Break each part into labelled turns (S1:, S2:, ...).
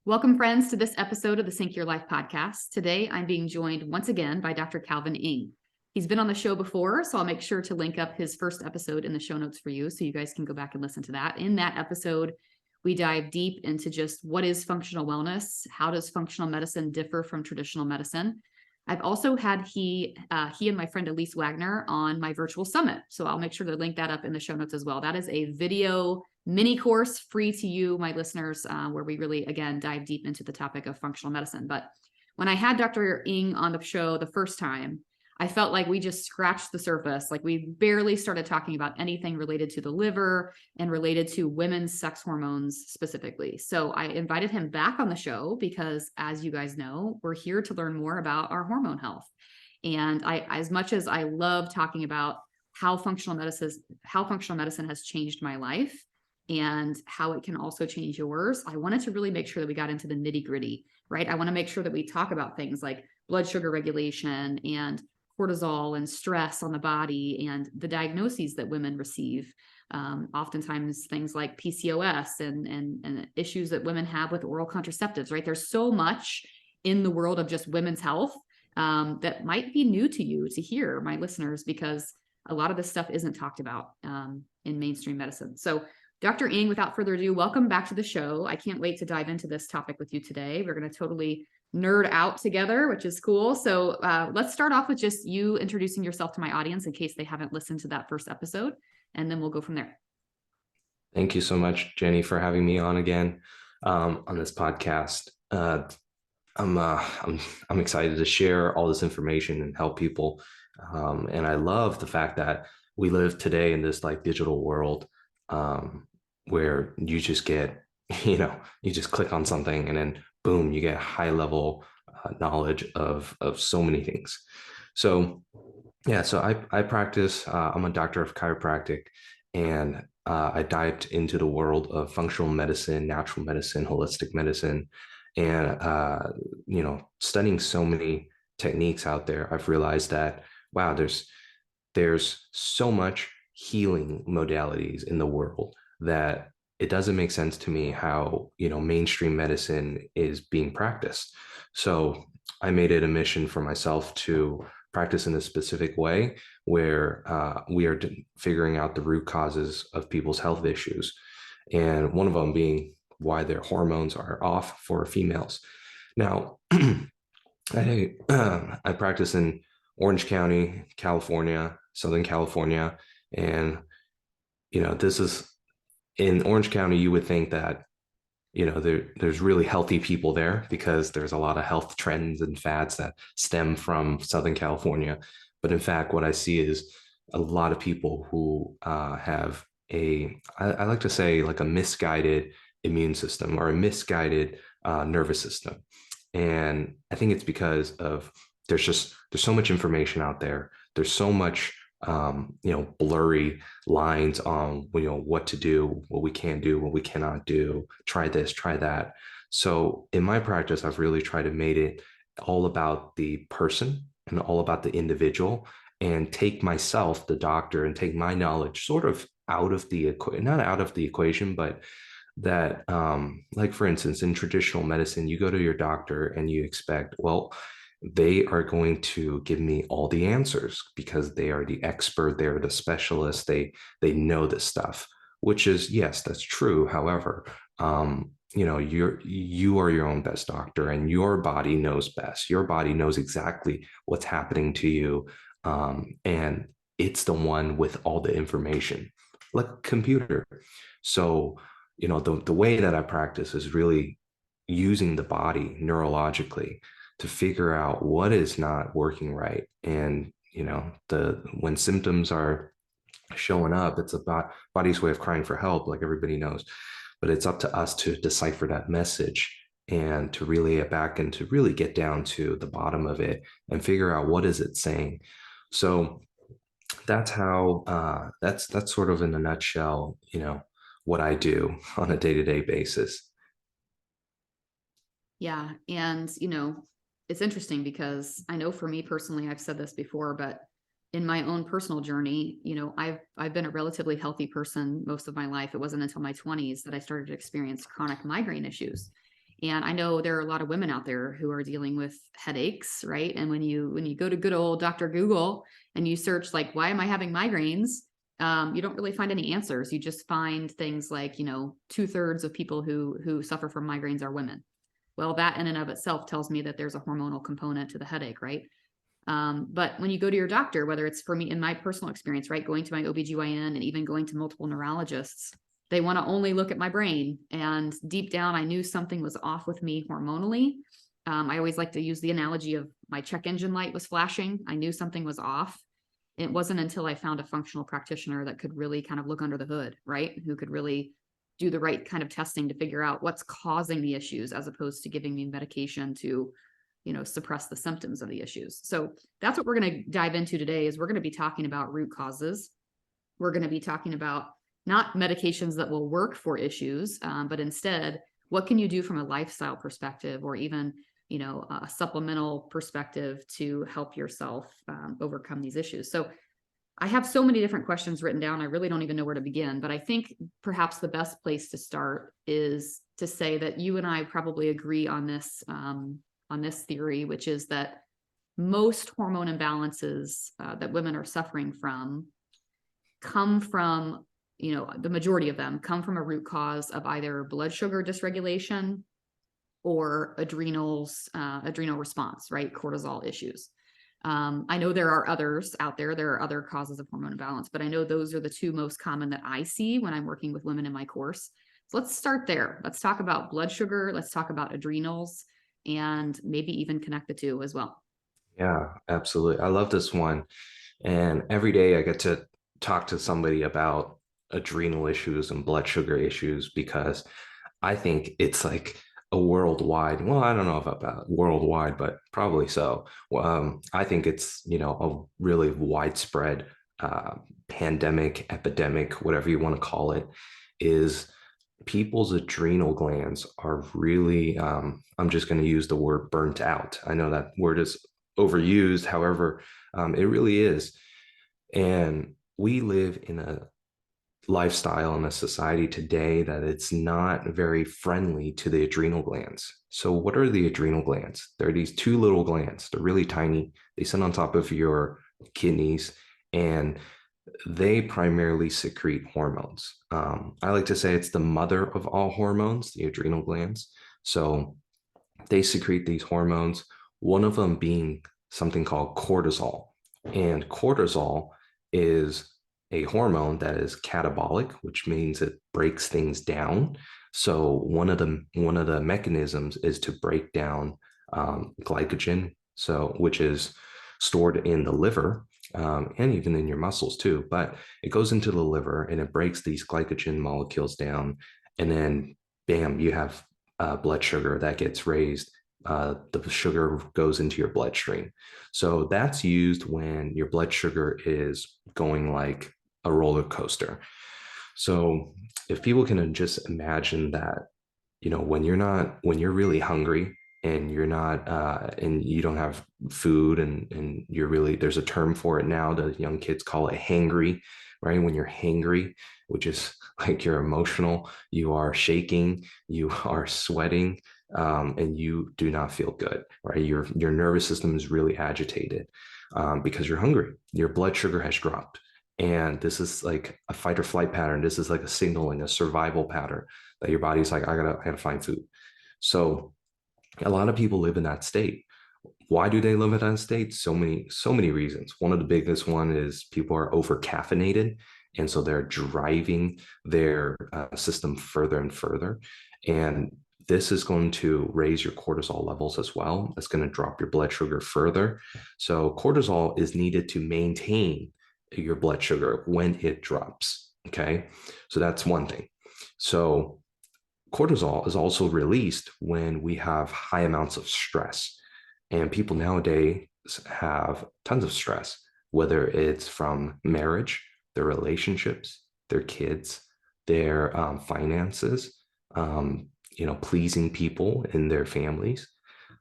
S1: Welcome, friends, to this episode of the Sync Your Life podcast. Today, I'm being joined once again by Dr. Calvin Ng. He's been on the show before, so I'll make sure to link up his first episode in the show notes for you so you guys can go back and listen to that. In that episode, we dive deep into just what is functional wellness, how does functional medicine differ from traditional medicine. I've also had he and my friend Elise Wagner on my virtual summit, so I'll make sure to link that up in the show notes as well. That is a video mini course free to you, my listeners, where we really, again, dive deep into the topic of functional medicine. But when I had Dr. Ng on the show the first time, I felt like we just scratched the surface. Like we barely started talking about anything related to the liver and related to women's sex hormones specifically. So I invited him back on the show because, as you guys know, we're here to learn more about our hormone health. And as much as I love talking about how functional medicine has changed my life and how it can also change yours, I wanted to really make sure that we got into the nitty-gritty, right? I want to make sure that we talk about things like blood sugar regulation and cortisol and stress on the body and the diagnoses that women receive. Oftentimes things like PCOS and issues that women have with oral contraceptives, right? There's so much in the world of just women's health that might be new to you to hear, my listeners, because a lot of this stuff isn't talked about in mainstream medicine. So Dr. Ng, without further ado, welcome back to the show. I can't wait to dive into this topic with you today. We're going to totally nerd out together, which is cool. So let's start off with just you introducing yourself to my audience in case they haven't listened to that first episode, and then we'll go from there.
S2: Thank you so much, Jenny, for having me on again on this podcast. I'm excited to share all this information and help people. And I love the fact that we live today in this like digital world where you just get, you just click on something and then boom, you get high level knowledge of so many things. So yeah, so I practice, I'm a doctor of chiropractic, and I dived into the world of functional medicine, natural medicine, holistic medicine, and studying so many techniques out there. I've realized that, wow, there's so much healing modalities in the world that it doesn't make sense to me how, mainstream medicine is being practiced. So I made it a mission for myself to practice in a specific way where we are figuring out the root causes of people's health issues. And one of them being why their hormones are off for females. Now, I practice in Orange County, California, Southern California. And, this is in Orange County, you would think that, there's really healthy people there because there's a lot of health trends and fads that stem from Southern California. But in fact, what I see is a lot of people who have I like to say like a misguided immune system or a misguided nervous system. And I think it's because of there's so much information out there. There's so much blurry lines on, what to do, what we can do, what we cannot do, try this, try that. So in my practice, I've really tried to make it all about the person and all about the individual, and take myself, the doctor, and take my knowledge sort of out of the not out of the equation, but that, like for instance, in traditional medicine, you go to your doctor and you expect, well, they are going to give me all the answers because they are the expert, they're the specialist, they know this stuff, which is, yes, that's true. However, you are your own best doctor, and your body knows best. Your body knows exactly what's happening to you, and it's the one with all the information, like a computer. So the way that I practice is really using the body neurologically to figure out what is not working right. And, when symptoms are showing up, it's about body's way of crying for help, like everybody knows, but it's up to us to decipher that message and to relay it back and to really get down to the bottom of it and figure out what is it saying. So that's how, that's sort of in a nutshell, what I do on a day-to-day basis.
S1: Yeah. And, it's interesting because I know for me personally, I've said this before, but in my own personal journey, I've been a relatively healthy person most of my life. It wasn't until my 20s that I started to experience chronic migraine issues. And I know there are a lot of women out there who are dealing with headaches, right? And when you go to good old Dr. Google and you search like, why am I having migraines? You don't really find any answers. You just find things like, 2/3 of people who suffer from migraines are women. Well, that in and of itself tells me that there's a hormonal component to the headache, right? But when you go to your doctor, whether it's for me in my personal experience, right, going to my OBGYN and even going to multiple neurologists, they want to only look at my brain. And deep down, I knew something was off with me hormonally. I always like to use the analogy of my check engine light was flashing. I knew something was off. It wasn't until I found a functional practitioner that could really kind of look under the hood, right? Who could really do the right kind of testing to figure out what's causing the issues as opposed to giving me medication to suppress the symptoms of the issues. So that's what we're going to dive into today is we're going to be talking about root causes. We're going to be talking about not medications that will work for issues, but instead, what can you do from a lifestyle perspective or even, a supplemental perspective to help yourself overcome these issues. So I have so many different questions written down. I really don't even know where to begin, but I think perhaps the best place to start is to say that you and I probably agree on this theory, which is that most hormone imbalances that women are suffering from come from, the majority of them come from a root cause of either blood sugar dysregulation or adrenal response, right? Cortisol issues. I know there are others out there. There are other causes of hormone imbalance, but I know those are the two most common that I see when I'm working with women in my course. So let's start there. Let's talk about blood sugar. Let's talk about adrenals and maybe even connect the two as well.
S2: Yeah, absolutely. I love this one. And every day I get to talk to somebody about adrenal issues and blood sugar issues because I think it's like a worldwide, well, I don't know about worldwide, but probably so. I think it's, a really widespread pandemic, epidemic, whatever you want to call it, is people's adrenal glands are really, I'm just going to use the word burnt out. I know that word is overused. However, it really is. And we live in a lifestyle in a society today that it's not very friendly to the adrenal glands. So what are the adrenal glands? They're these two little glands. They're really tiny. They sit on top of your kidneys and they primarily secrete hormones. I like to say it's the mother of all hormones, the adrenal glands. So they secrete these hormones, one of them being something called cortisol. And cortisol is a hormone that is catabolic, which means it breaks things down. So one of the mechanisms is to break down glycogen, so which is stored in the liver and even in your muscles too. But it goes into the liver and it breaks these glycogen molecules down, and then bam, you have blood sugar that gets raised. The sugar goes into your bloodstream. So that's used when your blood sugar is going like a roller coaster. So if people can just imagine that, when you're really hungry and you're not, and you don't have food and you're really, there's a term for it now, the young kids call it hangry, right? When you're hangry, which is like you're emotional, you are shaking, you are sweating, and you do not feel good, right? Your nervous system is really agitated because you're hungry. Your blood sugar has dropped. And this is like a fight or flight pattern. This is like a signaling, a survival pattern that your body's like, I gotta find food. So a lot of people live in that state. Why do they live in that state? So many reasons. One of the biggest one is people are over caffeinated. And so they're driving their system further and further. And this is going to raise your cortisol levels as well. It's going to drop your blood sugar further. So cortisol is needed to maintain your blood sugar when it drops. Okay. So that's one thing. So cortisol is also released when we have high amounts of stress. And people nowadays have tons of stress, whether it's from marriage, their relationships, their kids, their finances, pleasing people in their families.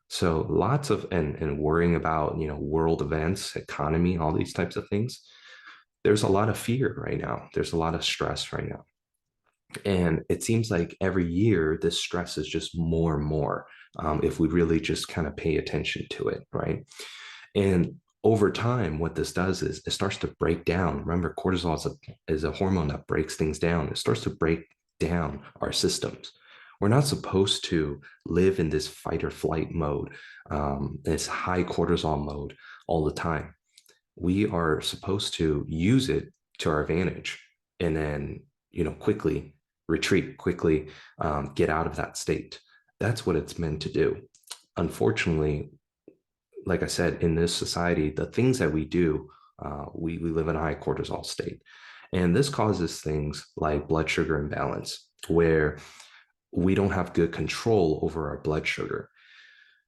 S2: So lots of, and worrying about, world events, economy, all these types of things. There's a lot of fear right now. There's a lot of stress right now. And it seems like every year, this stress is just more and more, if we really just kind of pay attention to it, right? And over time, what this does is it starts to break down. Remember, cortisol is a hormone that breaks things down. It starts to break down our systems. We're not supposed to live in this fight or flight mode, this high cortisol mode all the time. We are supposed to use it to our advantage, and then, quickly retreat, quickly get out of that state. That's what it's meant to do. Unfortunately, like I said, in this society, the things that we do, we live in a high cortisol state. And this causes things like blood sugar imbalance, where we don't have good control over our blood sugar.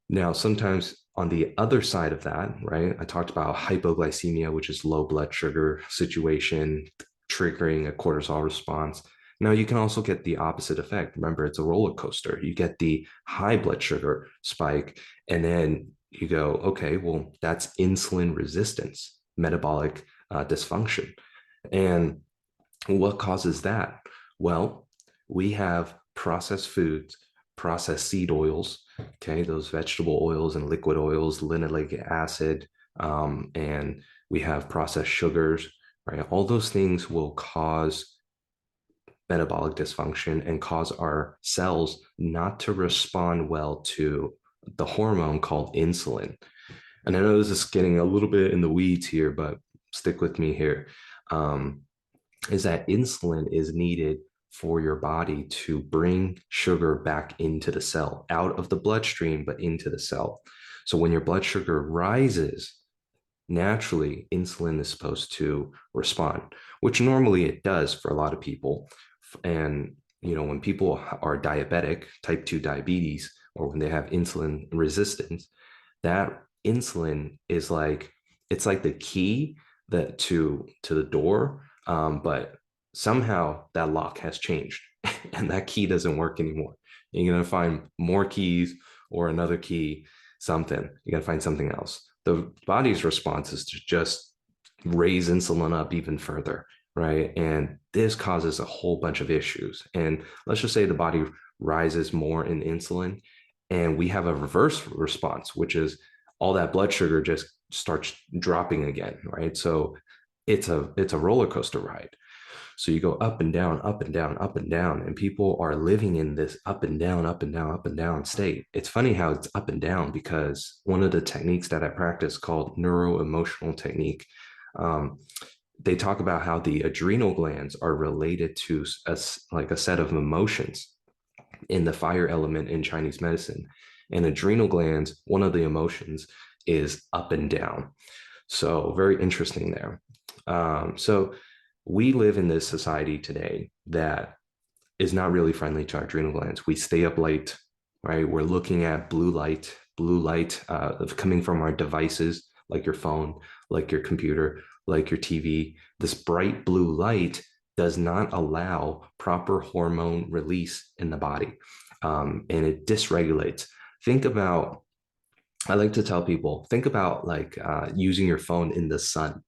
S2: Now, sometimes on the other side of that, right, I talked about hypoglycemia, which is low blood sugar situation triggering a cortisol response. Now, you can also get the opposite effect. Remember, it's a roller coaster. You get the high blood sugar spike, and then you go, okay, well, that's insulin resistance, metabolic dysfunction. And what causes that? Well, we have processed foods, processed seed oils, okay, those vegetable oils and liquid oils, linoleic acid, and we have processed sugars, right? All those things will cause metabolic dysfunction and cause our cells not to respond well to the hormone called insulin. And I know this is getting a little bit in the weeds here, but stick with me here. Is that insulin is needed for your body to bring sugar back into the cell, out of the bloodstream, but into the cell. So when your blood sugar rises, naturally insulin is supposed to respond, which normally it does for a lot of people. And when people are diabetic, type 2 diabetes, or when they have insulin resistance, that insulin is like, it's like the key that to the door, but somehow that lock has changed and that key doesn't work anymore. You're going to find more keys or another key, something. You got to find something else. The body's response is to just raise insulin up even further, right? And this causes a whole bunch of issues. And let's just say the body rises more in insulin, and we have a reverse response, which is all that blood sugar just starts dropping again, right? So it's a roller coaster ride. So you go up and down, up and down, up and down, and people are living in this up and down, up and down, up and down state. It's funny how it's up and down, because one of the techniques that I practice called neuro-emotional technique, they talk about how the adrenal glands are related to like a set of emotions in the fire element in Chinese medicine. And adrenal glands, one of the emotions is up and down. So very interesting there. So we live in this society today that is not really friendly to our adrenal glands. We stay up late, right? We're looking at blue light coming from our devices, like your phone, like your computer, like your TV. This bright blue light does not allow proper hormone release in the body, and it dysregulates. Think about, I like to tell people, think about like using your phone in the sun.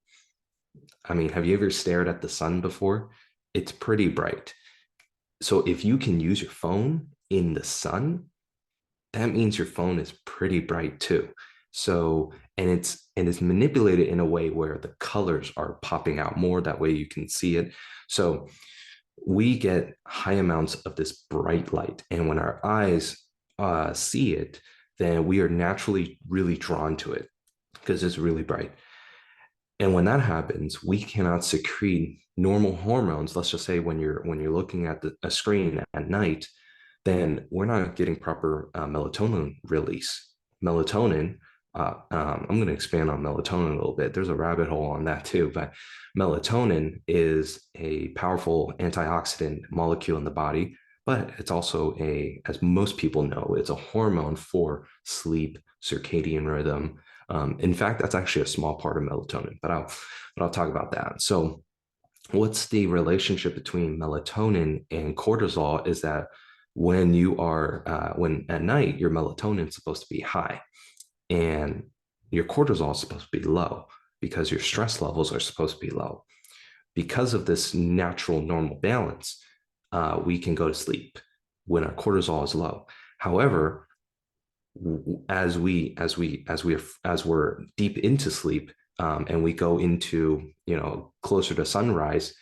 S2: I mean, have you ever stared at the sun before? It's pretty bright. So if you can use your phone in the sun, that means your phone is pretty bright too. So, and it's manipulated in a way where the colors are popping out more. That way you can see it. So we get high amounts of this bright light. And when our eyes see it, then we are naturally really drawn to it because it's really bright. And when that happens, we cannot secrete normal hormones. Let's just say when you're looking at a screen at night, then we're not getting proper melatonin release. Melatonin, I'm going to expand on melatonin a little bit. There's a rabbit hole on that too, but melatonin is a powerful antioxidant molecule in the body, but it's also as most people know, it's a hormone for sleep, circadian rhythm. In fact, that's actually a small part of melatonin, but I'll talk about that. So what's the relationship between melatonin and cortisol is that when when at night, your melatonin is supposed to be high and your cortisol is supposed to be low because your stress levels are supposed to be low. Because of this natural normal balance, we can go to sleep when our cortisol is low. However, as we're deep into sleep, and we go into, closer to sunrise,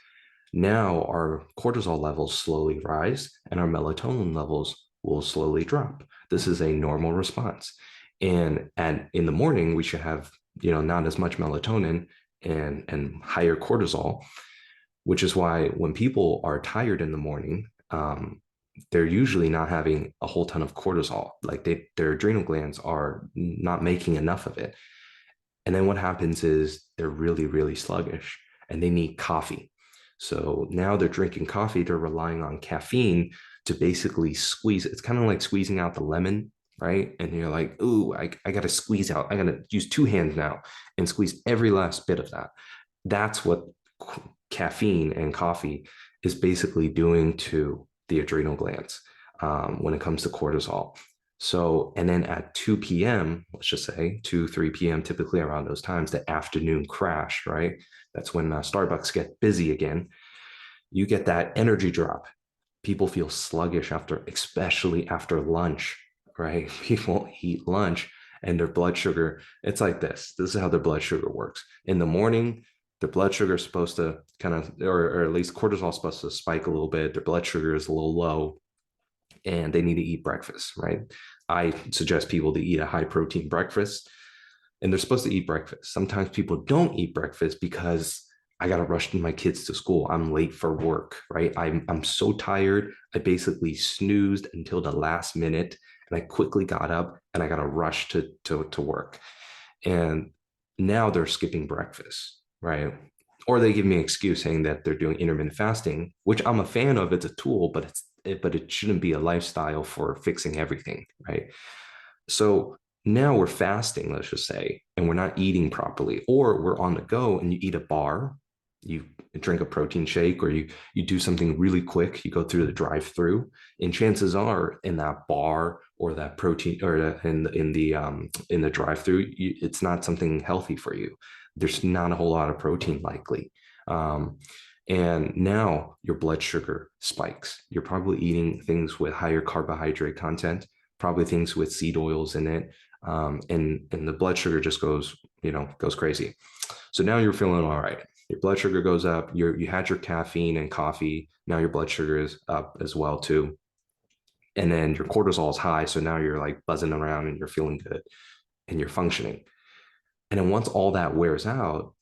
S2: now our cortisol levels slowly rise and our melatonin levels will slowly drop. This is a normal response. And in the morning, we should have, not as much melatonin and higher cortisol, which is why when people are tired in the morning, they're usually not having a whole ton of cortisol. Like their adrenal glands are not making enough of it. And then what happens is they're really, really sluggish and they need coffee. So now they're drinking coffee, they're relying on caffeine to basically squeeze. It's kind of like squeezing out the lemon, right? And you're like, ooh, I got to squeeze out. I got to use two hands now and squeeze every last bit of that. That's what caffeine and coffee is basically doing to the adrenal glands when it comes to cortisol. So, and then at 2 p.m., let's just say 2, 3 p.m., typically around those times, the afternoon crash, right? That's when Starbucks get busy again. You get that energy drop. People feel sluggish after, especially after lunch, right? People eat lunch and their blood sugar, it's like this. This is how their blood sugar works. In the morning, their blood sugar is supposed to kind of, or at least cortisol is supposed to spike a little bit. Their blood sugar is a little low and they need to eat breakfast, right? I suggest people to eat a high protein breakfast and they're supposed to eat breakfast. Sometimes people don't eat breakfast because I got to rush my kids to school. I'm late for work, right? I'm so tired. I basically snoozed until the last minute and I quickly got up and I got to rush to work. And now they're skipping breakfast, right? Or they give me an excuse saying that they're doing intermittent fasting, which I'm a fan of. It's a tool, but it shouldn't be a lifestyle for fixing everything, right? So now we're fasting, let's just say, and we're not eating properly, or we're on the go and you eat a bar, you drink a protein shake, or you do something really quick, you go through the drive-through, and chances are in that bar or that protein or in the drive-through, it's not something healthy for you. There's not a whole lot of protein likely. And now your blood sugar spikes. You're probably eating things with higher carbohydrate content, probably things with seed oils in it. And the blood sugar just goes crazy. So now you're feeling all right. Your blood sugar goes up. You had your caffeine and coffee. Now your blood sugar is up as well too. And then your cortisol is high. So now you're like buzzing around and you're feeling good and you're functioning. And then once all that wears out,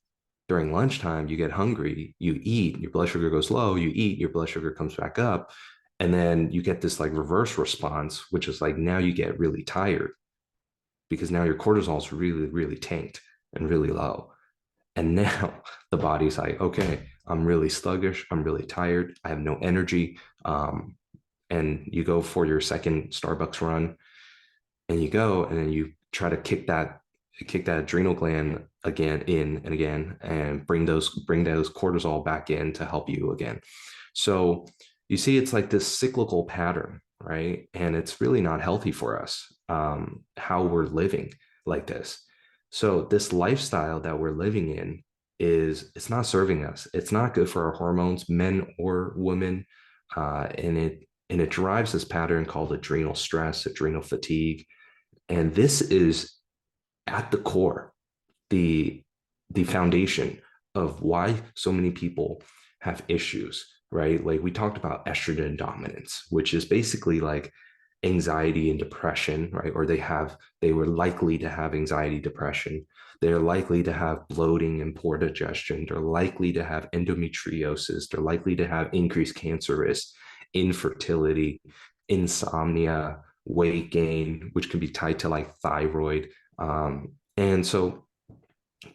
S2: during lunchtime, you get hungry, you eat, your blood sugar goes low, you eat, your blood sugar comes back up. And then you get this like reverse response, which is like now you get really tired because now your cortisol is really, really tanked and really low. And now the body's like, okay, I'm really sluggish. I'm really tired. I have no energy. And you go for your second Starbucks run and you go and then you try to kick that adrenal gland again in and again and bring those cortisol back in to help you again. So you see, it's like this cyclical pattern, right? And it's really not healthy for us, how we're living like this. So this lifestyle that we're living in it's not serving us. It's not good for our hormones, men or women. And it drives this pattern called adrenal stress, adrenal fatigue. And this is at the core, the foundation of why so many people have issues, right? Like we talked about estrogen dominance, which is basically like anxiety and depression, right? Or they were likely to have anxiety, depression. They're likely to have bloating and poor digestion. They're likely to have endometriosis. They're likely to have increased cancer risk, infertility, insomnia, weight gain, which can be tied to like thyroid. And so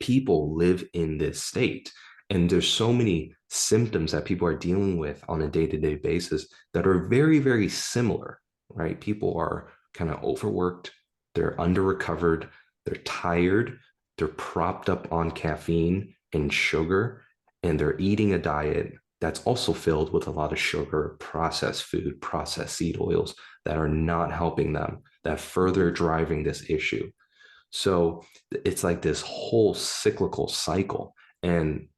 S2: people live in this state. And there's so many symptoms that people are dealing with on a day-to-day basis that are very, very similar, right? People are kind of overworked, they're under-recovered, they're tired, they're propped up on caffeine and sugar, and they're eating a diet that's also filled with a lot of sugar, processed food, processed seed oils that are not helping them, that further driving this issue. So it's like this whole cyclical cycle. And,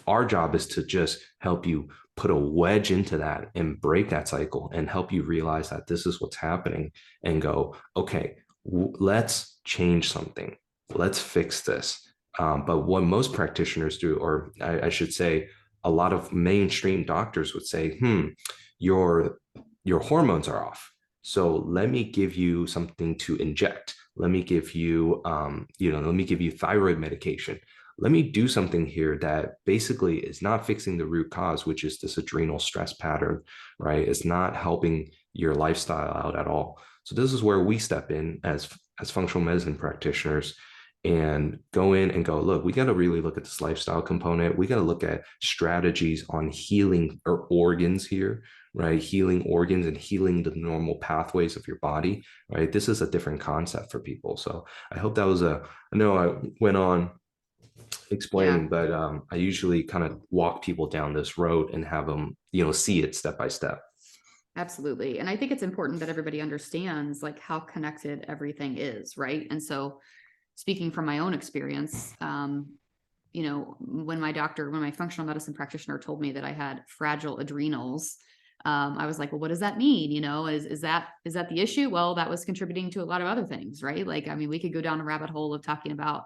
S2: our job is to just help you put a wedge into that and break that cycle and help you realize that this is what's happening and go, okay, let's change something. Let's fix this. But what most practitioners do, or I should say, a lot of mainstream doctors would say, your hormones are off. So let me give you something to inject. Let me give you, let me give you thyroid medication. Let me do something here that basically is not fixing the root cause, which is this adrenal stress pattern, right? It's not helping your lifestyle out at all. So this is where we step in as functional medicine practitioners and go in and go, look, we got to really look at this lifestyle component. We got to look at strategies on healing our organs here, right? Healing organs and healing the normal pathways of your body, right? This is a different concept for people. So I hope that was I know I went on explaining, but I usually kind of walk people down this road and have them, see it step by step.
S1: Absolutely. And I think it's important that everybody understands like how connected everything is, right? And so speaking from my own experience, when my functional medicine practitioner told me that I had fragile adrenals, I was like, well, what does that mean? Is that the issue? Well, that was contributing to a lot of other things, right? Like, I mean, we could go down a rabbit hole of talking about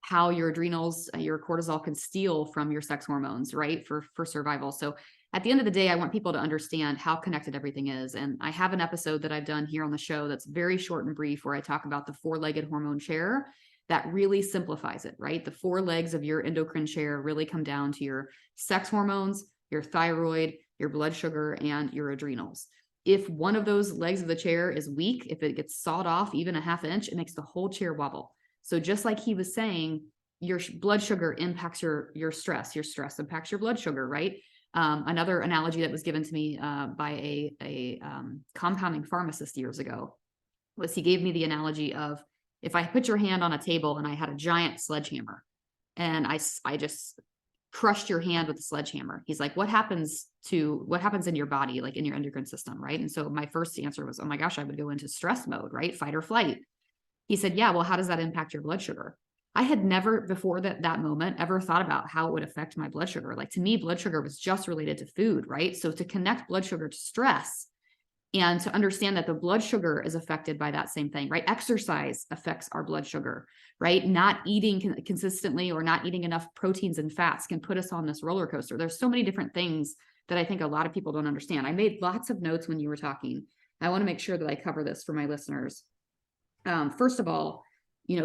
S1: how your adrenals, your cortisol can steal from your sex hormones, right? For survival. So at the end of the day, I want people to understand how connected everything is. And I have an episode that I've done here on the show that's very short and brief, where I talk about the 4-legged hormone chair that really simplifies it, right? The 4 legs of your endocrine chair really come down to your sex hormones, your thyroid, your blood sugar, and your adrenals. If one of those legs of the chair is weak, if it gets sawed off even a half inch, it makes the whole chair wobble. So just like he was saying, your blood sugar impacts your stress. Your stress impacts your blood sugar, right? Another analogy that was given to me by a compounding pharmacist years ago was he gave me the analogy of, if I put your hand on a table and I had a giant sledgehammer and I just crushed your hand with a sledgehammer. He's like, what happens in your body, like in your endocrine system, right? And so my first answer was, oh my gosh, I would go into stress mode, right? Fight or flight. He said, yeah, well, how does that impact your blood sugar? I had never before that moment ever thought about how it would affect my blood sugar. Like, to me, blood sugar was just related to food, right? So to connect blood sugar to stress and to understand that the blood sugar is affected by that same thing, right? Exercise affects our blood sugar, right? Not eating consistently or not eating enough proteins and fats can put us on this roller coaster. There's so many different things that I think a lot of people don't understand. I made lots of notes when you were talking. I want to make sure that I cover this for my listeners. First of all,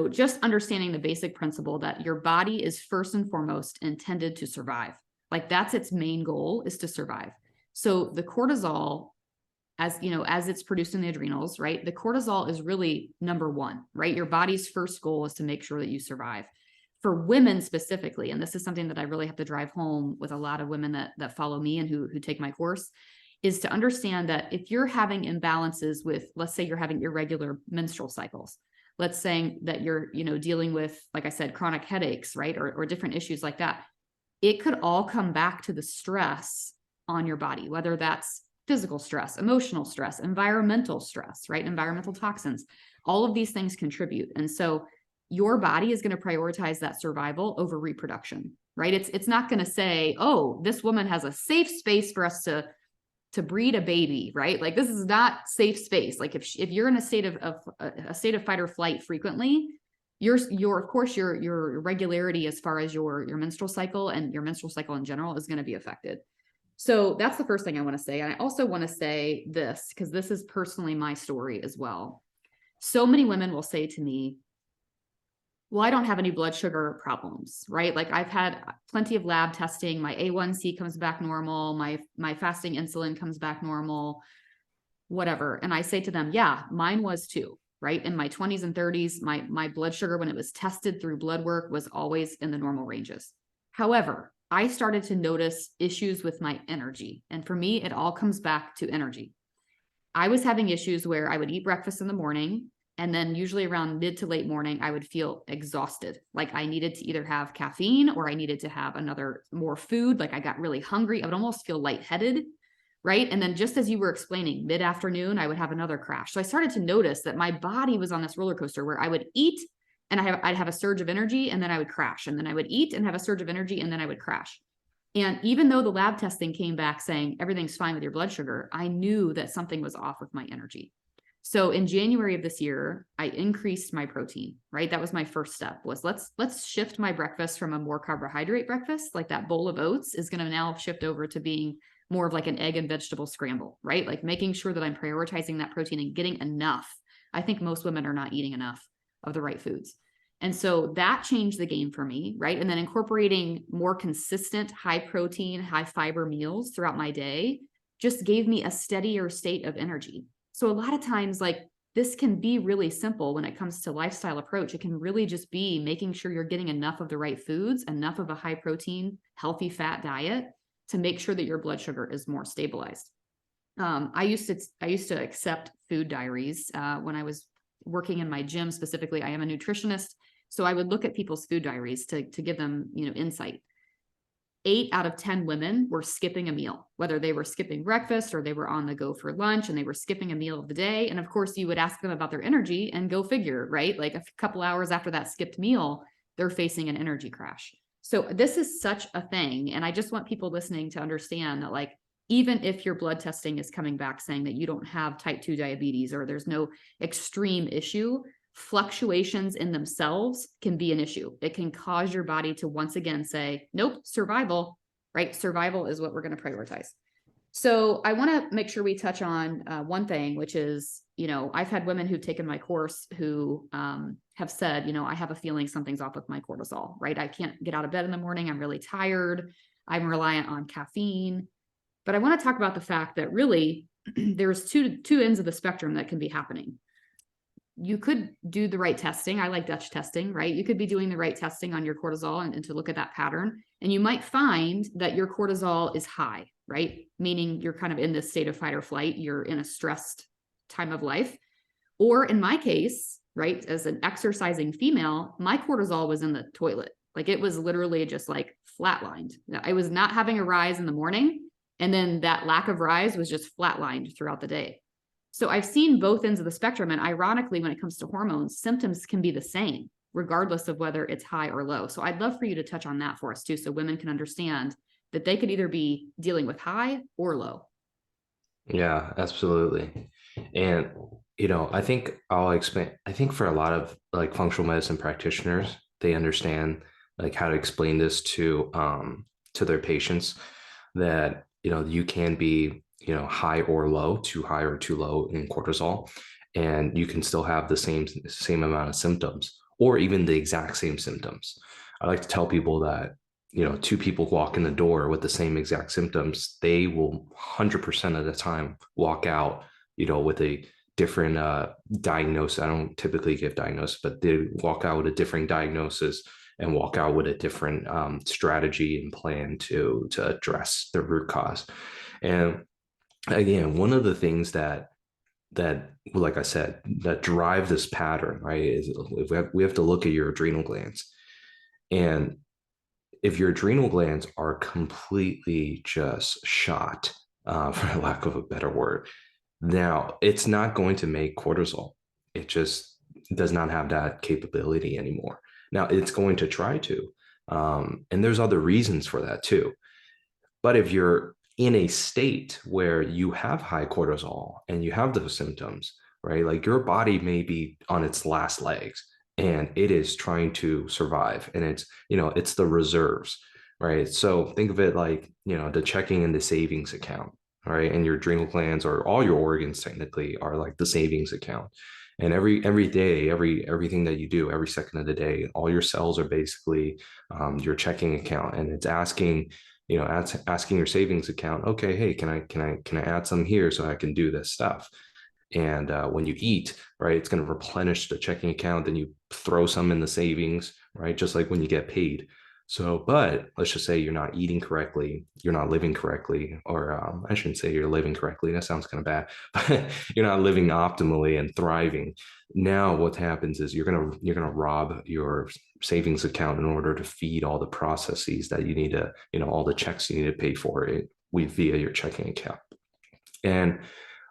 S1: just understanding the basic principle that your body is first and foremost intended to survive. Like, that's its main goal, is to survive. So the cortisol, as it's produced in the adrenals, right? The cortisol is really number one, right? Your body's first goal is to make sure that you survive. For women specifically, and this is something that I really have to drive home with a lot of women that follow me and who take my course, is to understand that if you're having imbalances with, let's say you're having irregular menstrual cycles, let's say that you're, dealing with, like I said, chronic headaches, right? Or different issues like that. It could all come back to the stress on your body, whether that's physical stress, emotional stress, environmental stress, right? Environmental toxins, all of these things contribute. And so your body is going to prioritize that survival over reproduction, right? It's not going to say, oh, this woman has a safe space for us to breed a baby, right? Like, this is not safe space. Like, if you're in a state of fight or flight frequently, of course your regularity as far as your menstrual cycle and your menstrual cycle in general is going to be affected. So that's the first thing I want to say. And I also want to say this, because this is personally my story as well. So many women will say to me, well, I don't have any blood sugar problems, right? Like, I've had plenty of lab testing. My A1C comes back normal. My fasting insulin comes back normal, whatever. And I say to them, yeah, mine was too, right? In my 20s and 30s, my blood sugar, when it was tested through blood work, was always in the normal ranges. However, I started to notice issues with my energy. And for me, it all comes back to energy. I was having issues where I would eat breakfast in the morning, and then usually around mid to late morning, I would feel exhausted. Like, I needed to either have caffeine or I needed to have more food. Like, I got really hungry. I would almost feel lightheaded, right? And then, just as you were explaining, mid-afternoon, I would have another crash. So I started to notice that my body was on this roller coaster where I would eat And I'd have a surge of energy, and then I would crash, and then I would eat and have a surge of energy, and then I would crash. And even though the lab testing came back saying everything's fine with your blood sugar, I knew that something was off with my energy. So in January of this year, I increased my protein, right? That was my first step, was let's shift my breakfast from a more carbohydrate breakfast, like that bowl of oats is going to now shift over to being more of like an egg and vegetable scramble, right? Like making sure that I'm prioritizing that protein and getting enough. I think most women are not eating enough of the right foods. And so that changed the game for me, right? And then incorporating more consistent high protein, high fiber meals throughout my day just gave me a steadier state of energy. So a lot of times, like, this can be really simple when it comes to lifestyle approach. It can really just be making sure you're getting enough of the right foods, enough of a high protein, healthy fat diet to make sure that your blood sugar is more stabilized. I used to accept food diaries when I was working in my gym specifically. I am a nutritionist, so I would look at people's food diaries to give them, insight. 8 out of 10 women were skipping a meal, whether they were skipping breakfast or they were on the go for lunch and they were skipping a meal of the day. And of course, you would ask them about their energy and go figure, right? Like a couple hours after that skipped meal, they're facing an energy crash. So this is such a thing. And I just want people listening to understand that, like, even if your blood testing is coming back saying that you don't have type 2 diabetes or there's no extreme issue, fluctuations in themselves can be an issue. It can cause your body to once again say, nope, survival, right? Survival is what we're going to prioritize. So I want to make sure we touch on one thing, which is, I've had women who've taken my course who have said, I have a feeling something's off with my cortisol, right? I can't get out of bed in the morning. I'm really tired. I'm reliant on caffeine. But I want to talk about the fact that really there's two ends of the spectrum that can be happening. You could do the right testing. I like Dutch testing, right? You could be doing the right testing on your cortisol and to look at that pattern. And you might find that your cortisol is high, right? Meaning you're kind of in this state of fight or flight. You're in a stressed time of life. Or in my case, right, as an exercising female, my cortisol was in the toilet. Like, it was literally just like flatlined. I was not having a rise in the morning. And then that lack of rise was just flatlined throughout the day. So I've seen both ends of the spectrum. And ironically, when it comes to hormones, symptoms can be the same, regardless of whether it's high or low. So I'd love for you to touch on that for us too, so women can understand that they could either be dealing with high or low.
S2: Yeah, absolutely. And, I think I'll explain. I think for a lot of like functional medicine practitioners, they understand like how to explain this to their patients, that, you can be, high or low, too high or too low in cortisol, and you can still have the same amount of symptoms, or even the exact same symptoms. I like to tell people that, two people walk in the door with the same exact symptoms, they will 100% of the time walk out, with a different diagnosis. I don't typically give diagnosis, but they walk out with a different diagnosis and walk out with a different strategy and plan to address the root cause. And again, one of the things that like I said, that drive this pattern, right, is we have to look at your adrenal glands. And if your adrenal glands are completely just shot, for lack of a better word, now it's not going to make cortisol. It just does not have that capability anymore. Now it's going to try to, and there's other reasons for that too. But if you're in a state where you have high cortisol and you have those symptoms, right? Like, your body may be on its last legs and it is trying to survive, and it's the reserves, right? So think of it like, the checking and the savings account, right? And your adrenal glands, or all your organs technically, are like the savings account. And every day, everything that you do, every second of the day, all your cells are basically your checking account, and it's asking, asking your savings account, okay, hey, can I add some here so I can do this stuff? And when you eat, right, it's going to replenish the checking account. Then you throw some in the savings, right? Just like when you get paid. So, but let's just say you're not eating correctly, you're not living correctly, or I shouldn't say you're living correctly. That sounds kind of bad, but you're not living optimally and thriving. Now, what happens is you're gonna rob your savings account in order to feed all the processes that you need to, all the checks you need to pay for it via your checking account. And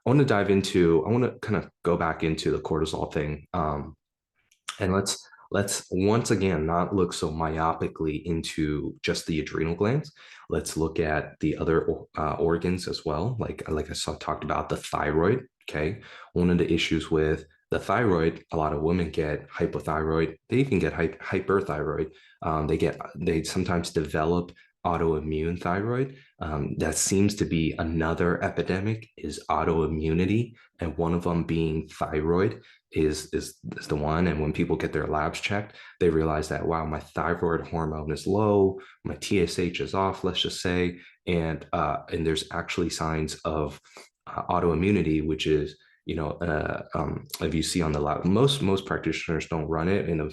S2: I want to kind of go back into the cortisol thing. And let's once again not look so myopically into just the adrenal glands. Let's look at the other organs as well. Like I saw talked about the thyroid. Okay, one of the issues with the thyroid, a lot of women get hypothyroid. They even get hyperthyroid. They sometimes develop autoimmune thyroid. That seems to be another epidemic, is autoimmunity, and one of them being thyroid is the one. And when people get their labs checked, they realize that, wow, my thyroid hormone is low, my TSH is off, let's just say, and there's actually signs of autoimmunity, which is, if you see on the lab, most practitioners don't run it in a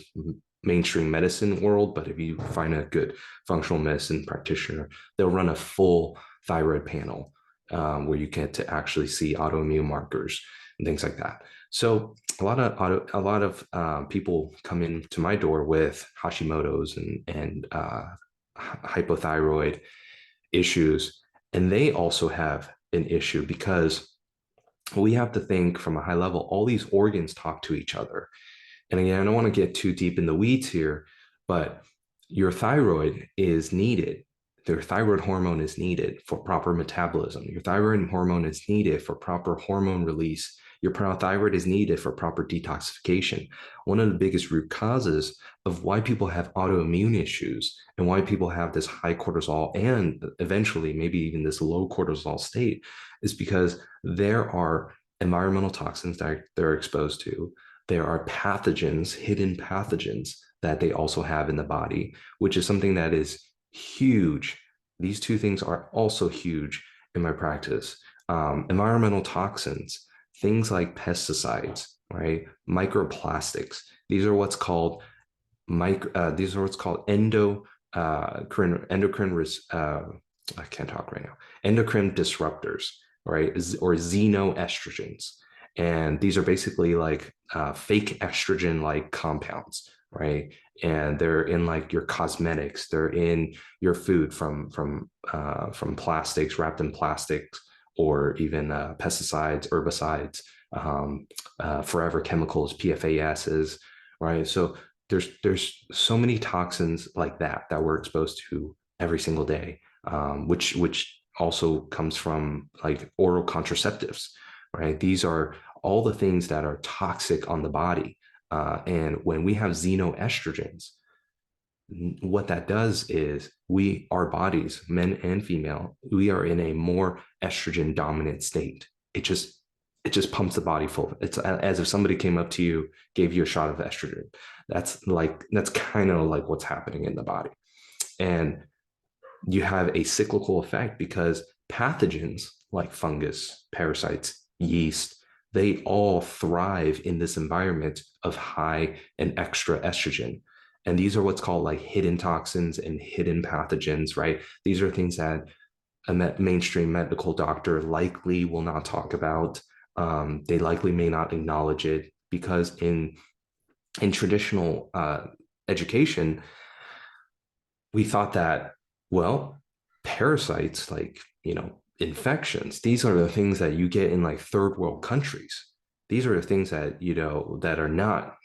S2: mainstream medicine world, but if you find a good functional medicine practitioner, they'll run a full thyroid panel, where you get to actually see autoimmune markers and things like that. So a lot of people come into my door with Hashimoto's and hypothyroid issues, and they also have an issue because we have to think from a high level. All these organs talk to each other. And again, I don't want to get too deep in the weeds here, but your thyroid is needed. Their thyroid hormone is needed for proper metabolism. Your thyroid hormone is needed for proper hormone release. Your parathyroid is needed for proper detoxification. One of the biggest root causes of why people have autoimmune issues and why people have this high cortisol and eventually maybe even this low cortisol state is because there are environmental toxins that they're exposed to. There are pathogens, hidden pathogens that they also have in the body, which is something that is huge. These two things are also huge in my practice. Environmental toxins, things like pesticides, right? Microplastics. These are what's called endocrine I can't talk right now. Endocrine disruptors, right? Or xenoestrogens. And these are basically like fake estrogen like compounds, right? And they're in like your cosmetics, they're in your food from plastics, wrapped in plastics, or even pesticides, herbicides, forever chemicals, PFASs, right? So there's so many toxins like that we're exposed to every single day, which also comes from like oral contraceptives, right? These are all the things that are toxic on the body. And when we have xenoestrogens, what that does is our bodies, men and female, we are in a more estrogen dominant state. It just pumps the body full. It's as if somebody came up to you, gave you a shot of estrogen. That's kind of like what's happening in the body. And you have a cyclical effect because pathogens like fungus, parasites, yeast, they all thrive in this environment of high and extra estrogen. And these are what's called like hidden toxins and hidden pathogens, right? These are things that a mainstream medical doctor likely will not talk about. They likely may not acknowledge it because in traditional education, we thought that, well, parasites like, infections, these are the things that you get in like third world countries. These are the things that, that are not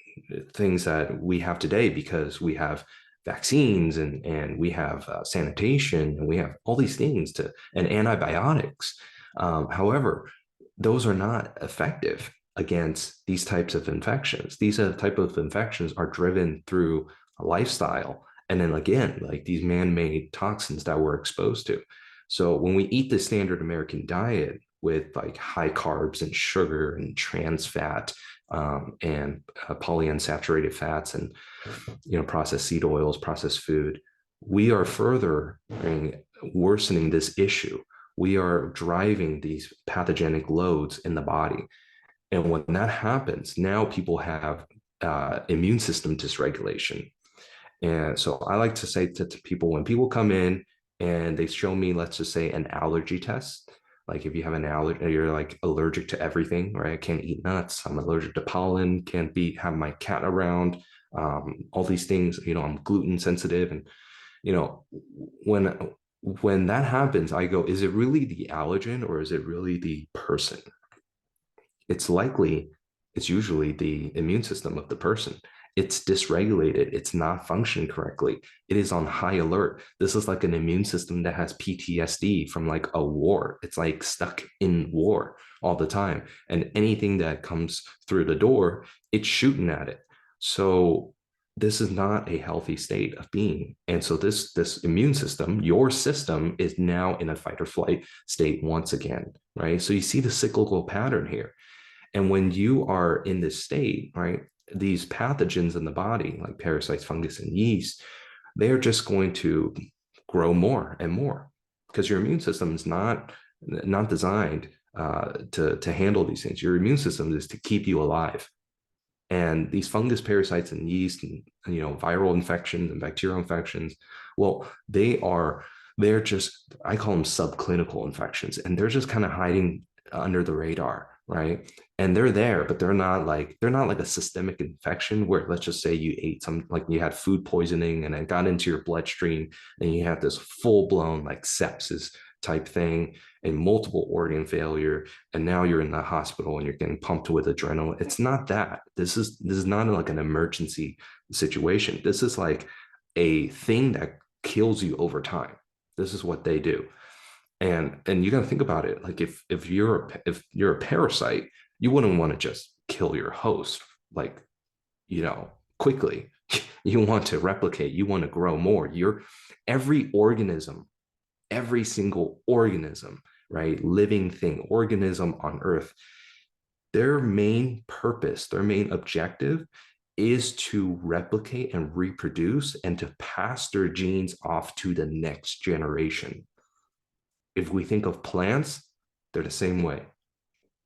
S2: things that we have today because we have vaccines and we have sanitation and we have all these things and antibiotics. However, those are not effective against these types of infections. These are the type of infections are driven through a lifestyle. And then again, like these man-made toxins that we're exposed to. So when we eat the standard American diet with like high carbs and sugar and trans fat, and polyunsaturated fats and processed seed oils, processed food, we are further worsening this issue. We are driving these pathogenic loads in the body. And when that happens, now people have immune system dysregulation. And so I like to say to people, when people come in and they show me, let's just say, an allergy test, like if you have an allergy, you're like allergic to everything, right? I can't eat nuts. I'm allergic to pollen. Can't have my cat around. All these things, I'm gluten sensitive. And, when that happens, I go, is it really the allergen or is it really the person? It's usually the immune system of the person. it's dysregulated. It's not functioning correctly. It is on high alert. This is like an immune system that has PTSD from like a war. It's like stuck in war all the time. And anything that comes through the door, it's shooting at it. So this is not a healthy state of being. And so this immune system, your system, is now in a fight or flight state once again, right? So you see the cyclical pattern here. And when you are in this state, right, these pathogens in the body, like parasites, fungus, and yeast, they're just going to grow more and more because your immune system is not designed to handle these things. Your immune system is to keep you alive. And these fungus, parasites, and yeast, and viral infections and bacterial infections, well, they're just, I call them subclinical infections, and they're just kind of hiding under the radar, right? And they're there, but they're not like a systemic infection where, let's just say you ate some, like you had food poisoning and it got into your bloodstream and you have this full-blown like sepsis type thing and multiple organ failure, and now you're in the hospital and you're getting pumped with adrenaline. It's not that. This is not like an emergency situation. This is like a thing that kills you over time. This is what they do. And you got to think about it. Like if you're a parasite, you wouldn't want to just kill your host like quickly. You want to replicate. You want to grow more. Every organism, every single organism, right, living thing, organism on Earth, their main purpose, their main objective is to replicate and reproduce and to pass their genes off to the next generation. If we think of plants, they're the same way.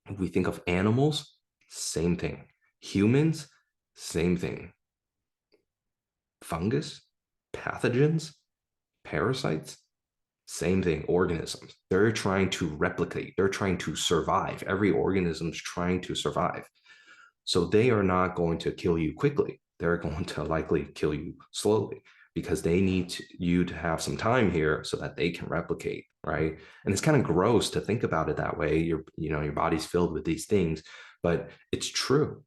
S2: If we think of animals, same thing. Humans, same thing. Fungus, pathogens, parasites, same thing. Organisms. They're trying to replicate. They're trying to survive. Every organism's trying to survive. So they are not going to kill you quickly. They're going to likely kill you slowly because they need you to have some time here so that they can replicate, right? And it's kind of gross to think about it that way. Your body's filled with these things, but it's true,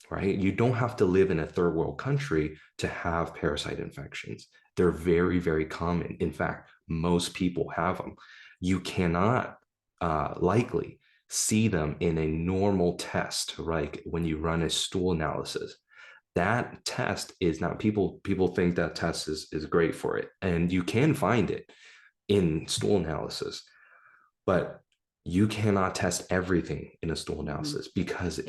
S2: right? You don't have to live in a third world country to have parasite infections. They're very, very common. In fact, most people have them. You cannot likely see them in a normal test, right? When you run a stool analysis. That test is not, people think that test is great for it. And you can find it in stool analysis, but you cannot test everything in a stool analysis because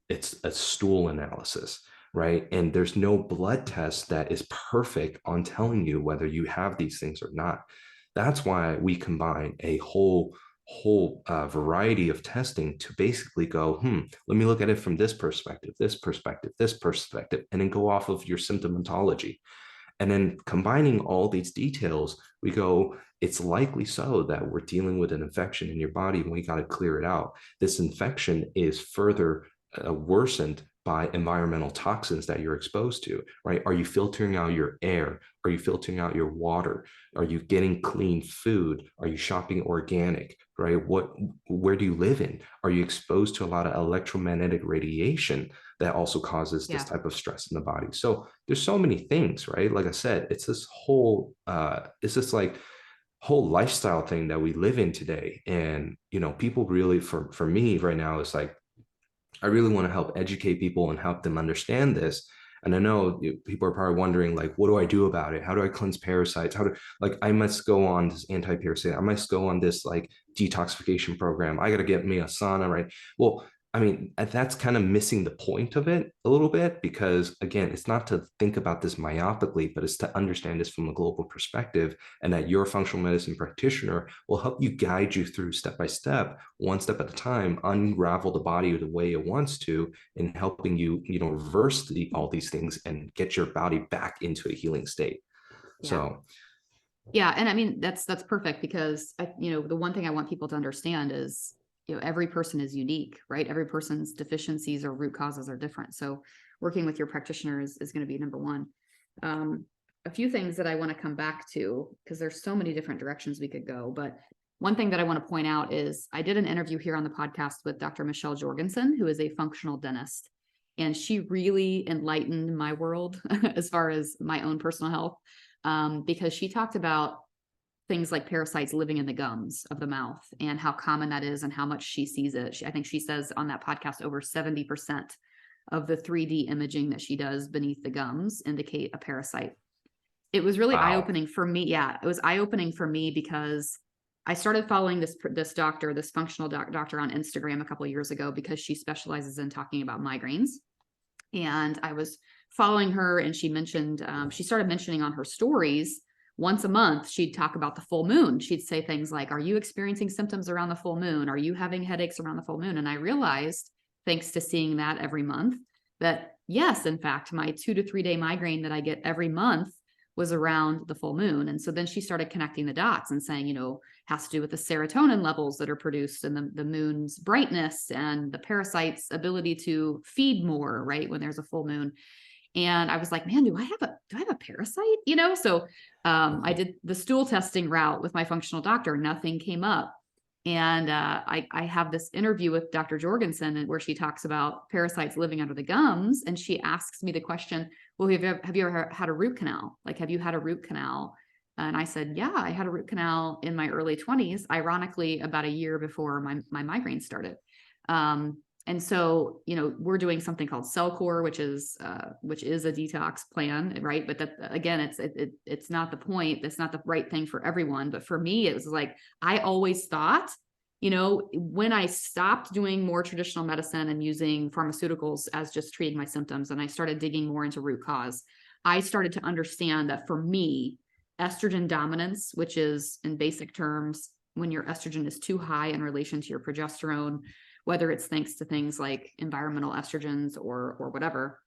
S2: it's a stool analysis, right? And there's no blood test that is perfect on telling you whether you have these things or not. That's why we combine a whole variety of testing to basically go, let me look at it from this perspective, and then go off of your symptomatology. And then combining all these details, we go, it's likely so that we're dealing with an infection in your body and we got to clear it out. This infection is further worsened by environmental toxins that you're exposed to, right? Are you filtering out your air? Are you filtering out your water? Are you getting clean food? Are you shopping organic, right? Where do you live in? Are you exposed to a lot of electromagnetic radiation that also causes this type of stress in the body? So there's so many things, right? Like I said, it's this whole lifestyle thing that we live in today. And, people really, for me right now, it's like, I really want to help educate people and help them understand this. And I know people are probably wondering, like, what do I do about it? How do I cleanse parasites? I must go on this anti-parasite. I must go on this like detoxification program. I got to get me a sauna, right? Well, I mean, that's kind of missing the point of it a little bit, because again, it's not to think about this myopically, but it's to understand this from a global perspective, and that your functional medicine practitioner will help you guide you through step by step, one step at a time, unravel the body the way it wants to, in helping you, reverse all these things and get your body back into a healing state.
S1: Yeah.
S2: So.
S1: Yeah. And I mean, that's perfect, because the one thing I want people to understand is, every person is unique, right? Every person's deficiencies or root causes are different. So working with your practitioner is going to be number one. A few things that I want to come back to, because there's so many different directions we could go. But one thing that I want to point out is I did an interview here on the podcast with Dr. Michelle Jorgensen, who is a functional dentist. And she really enlightened my world as far as my own personal health, because she talked about things like parasites living in the gums of the mouth and how common that is and how much she sees it. I think she says on that podcast over 70% of the 3D imaging that she does beneath the gums indicate a parasite. It was really eye-opening for me. Yeah, it was eye-opening for me because I started following this doctor, this functional doctor on Instagram a couple of years ago, because she specializes in talking about migraines. And I was following her, and she mentioned, she started mentioning on her stories once a month, she'd talk about the full moon. She'd say things like, are you experiencing symptoms around the full moon? Are you having headaches around the full moon? And I realized, thanks to seeing that every month, that yes, in fact, my 2 to 3 day migraine that I get every month was around the full moon. And so then she started connecting the dots and saying, has to do with the serotonin levels that are produced and the moon's brightness and the parasite's ability to feed more, right, when there's a full moon. And I was like, man, do I have a parasite? So I did the stool testing route with my functional doctor. Nothing came up. And I have this interview with Dr. Jorgensen where she talks about parasites living under the gums. And she asks me the question, well, have you ever had a root canal? Like, have you had a root canal? And I said, yeah, I had a root canal in my early 20s, ironically, about a year before my migraine started. And so, we're doing something called CellCore, which is a detox plan, right? But that, again, it's not the point. That's not the right thing for everyone. But for me, it was like, I always thought, when I stopped doing more traditional medicine and using pharmaceuticals as just treating my symptoms, and I started digging more into root cause, I started to understand that for me, estrogen dominance, which is in basic terms, when your estrogen is too high in relation to your progesterone, whether it's thanks to things like environmental estrogens or whatever,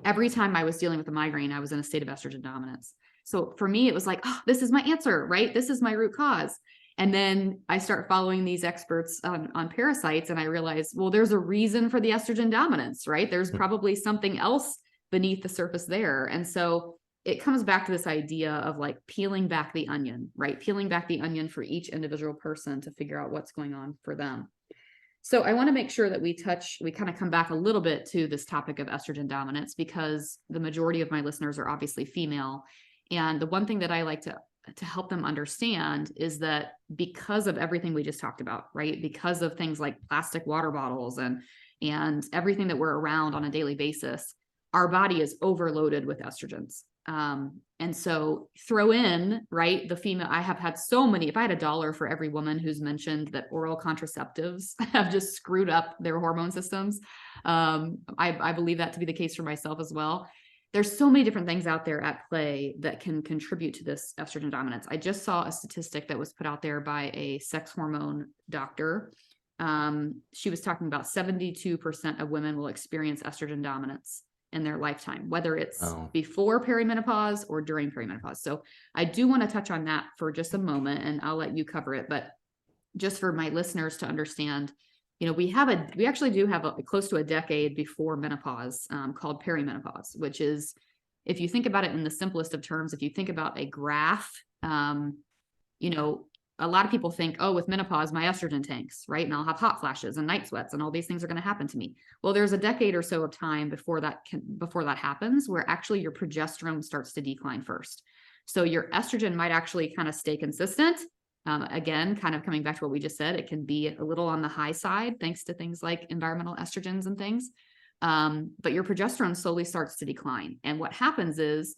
S1: every time I was dealing with a migraine, I was in a state of estrogen dominance. So for me, it was like, oh, this is my answer, right? This is my root cause. And then I start following these experts on parasites, and I realize, well, there's a reason for the estrogen dominance, right? There's probably something else beneath the surface there. And so it comes back to this idea of like peeling back the onion, right? Peeling back the onion for each individual person to figure out what's going on for them. So I want to make sure that we kind of come back a little bit to this topic of estrogen dominance, because the majority of my listeners are obviously female. And the one thing that I like to help them understand is that because of everything we just talked about, right? Because of things like plastic water bottles and everything that we're around on a daily basis, our body is overloaded with estrogens. And so throw in, right, the female, I have had so many, if I had $1 for every woman who's mentioned that oral contraceptives have just screwed up their hormone systems, I believe that to be the case for myself as well. There's so many different things out there at play that can contribute to this estrogen dominance. I just saw a statistic that was put out there by a sex hormone doctor. She was talking about 72% of women will experience estrogen dominance in their lifetime, whether it's before perimenopause or during perimenopause. So I do want to touch on that for just a moment, and I'll let you cover it. But just for my listeners to understand, we actually do have close to a decade before menopause, called perimenopause, which is, if you think about it in the simplest of terms, if you think about a graph, a lot of people think, oh, with menopause, my estrogen tanks, right? And I'll have hot flashes and night sweats and all these things are going to happen to me. Well, there's a decade or so of time before that happens, where actually your progesterone starts to decline first. So your estrogen might actually kind of stay consistent. Again, kind of coming back to what we just said, it can be a little on the high side, thanks to things like environmental estrogens and things. But your progesterone slowly starts to decline. And what happens is,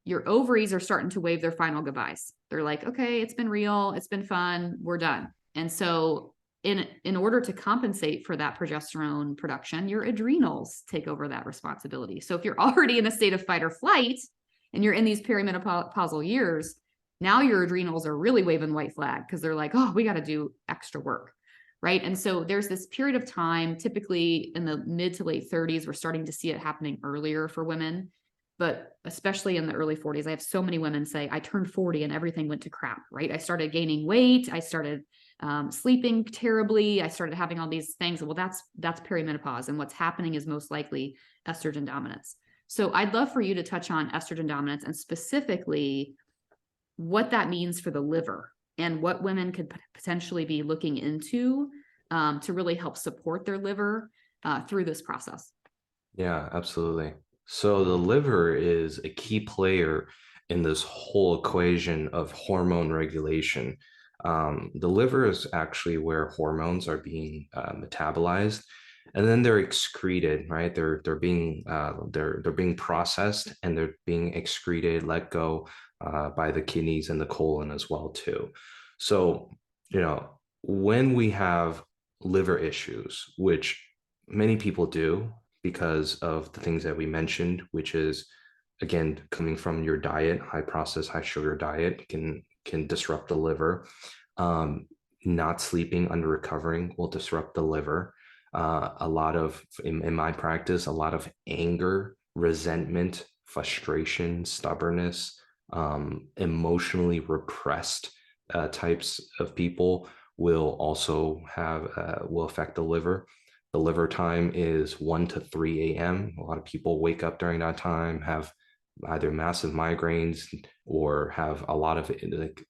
S1: your ovaries are starting to wave their final goodbyes. They're like, okay, it's been real. It's been fun. We're done. And so in order to compensate for that progesterone production, your adrenals take over that responsibility. So if you're already in a state of fight or flight and you're in these perimenopausal years, now your adrenals are really waving white flag, because they're like, oh, we got to do extra work. Right. And so there's this period of time, typically in the mid to late 30s, we're starting to see it happening earlier for women. But especially in the early 40s, I have so many women say, I turned 40 and everything went to crap, right? I started gaining weight. I started sleeping terribly. I started having all these things. Well, that's perimenopause. And what's happening is most likely estrogen dominance. So I'd love for you to touch on estrogen dominance, and specifically what that means for the liver and what women could potentially be looking into to really help support their liver through this process.
S2: Yeah, absolutely. So the liver is a key player in this whole equation of hormone regulation. The liver is actually where hormones are being metabolized, and then they're excreted, right? They're being processed, and they're being excreted, let go by the kidneys and the colon as well too. So, when we have liver issues, which many people do, because of the things that we mentioned, which is again coming from your diet, high processed, high sugar diet can disrupt the liver. Um, Not sleeping, under recovering will disrupt the liver. A lot of in my practice, a lot of anger, resentment, frustration, stubbornness, emotionally repressed types of people will also have will affect the liver. The liver time is 1 to 3 a.m. A lot of people wake up during that time, have either massive migraines or have a lot of like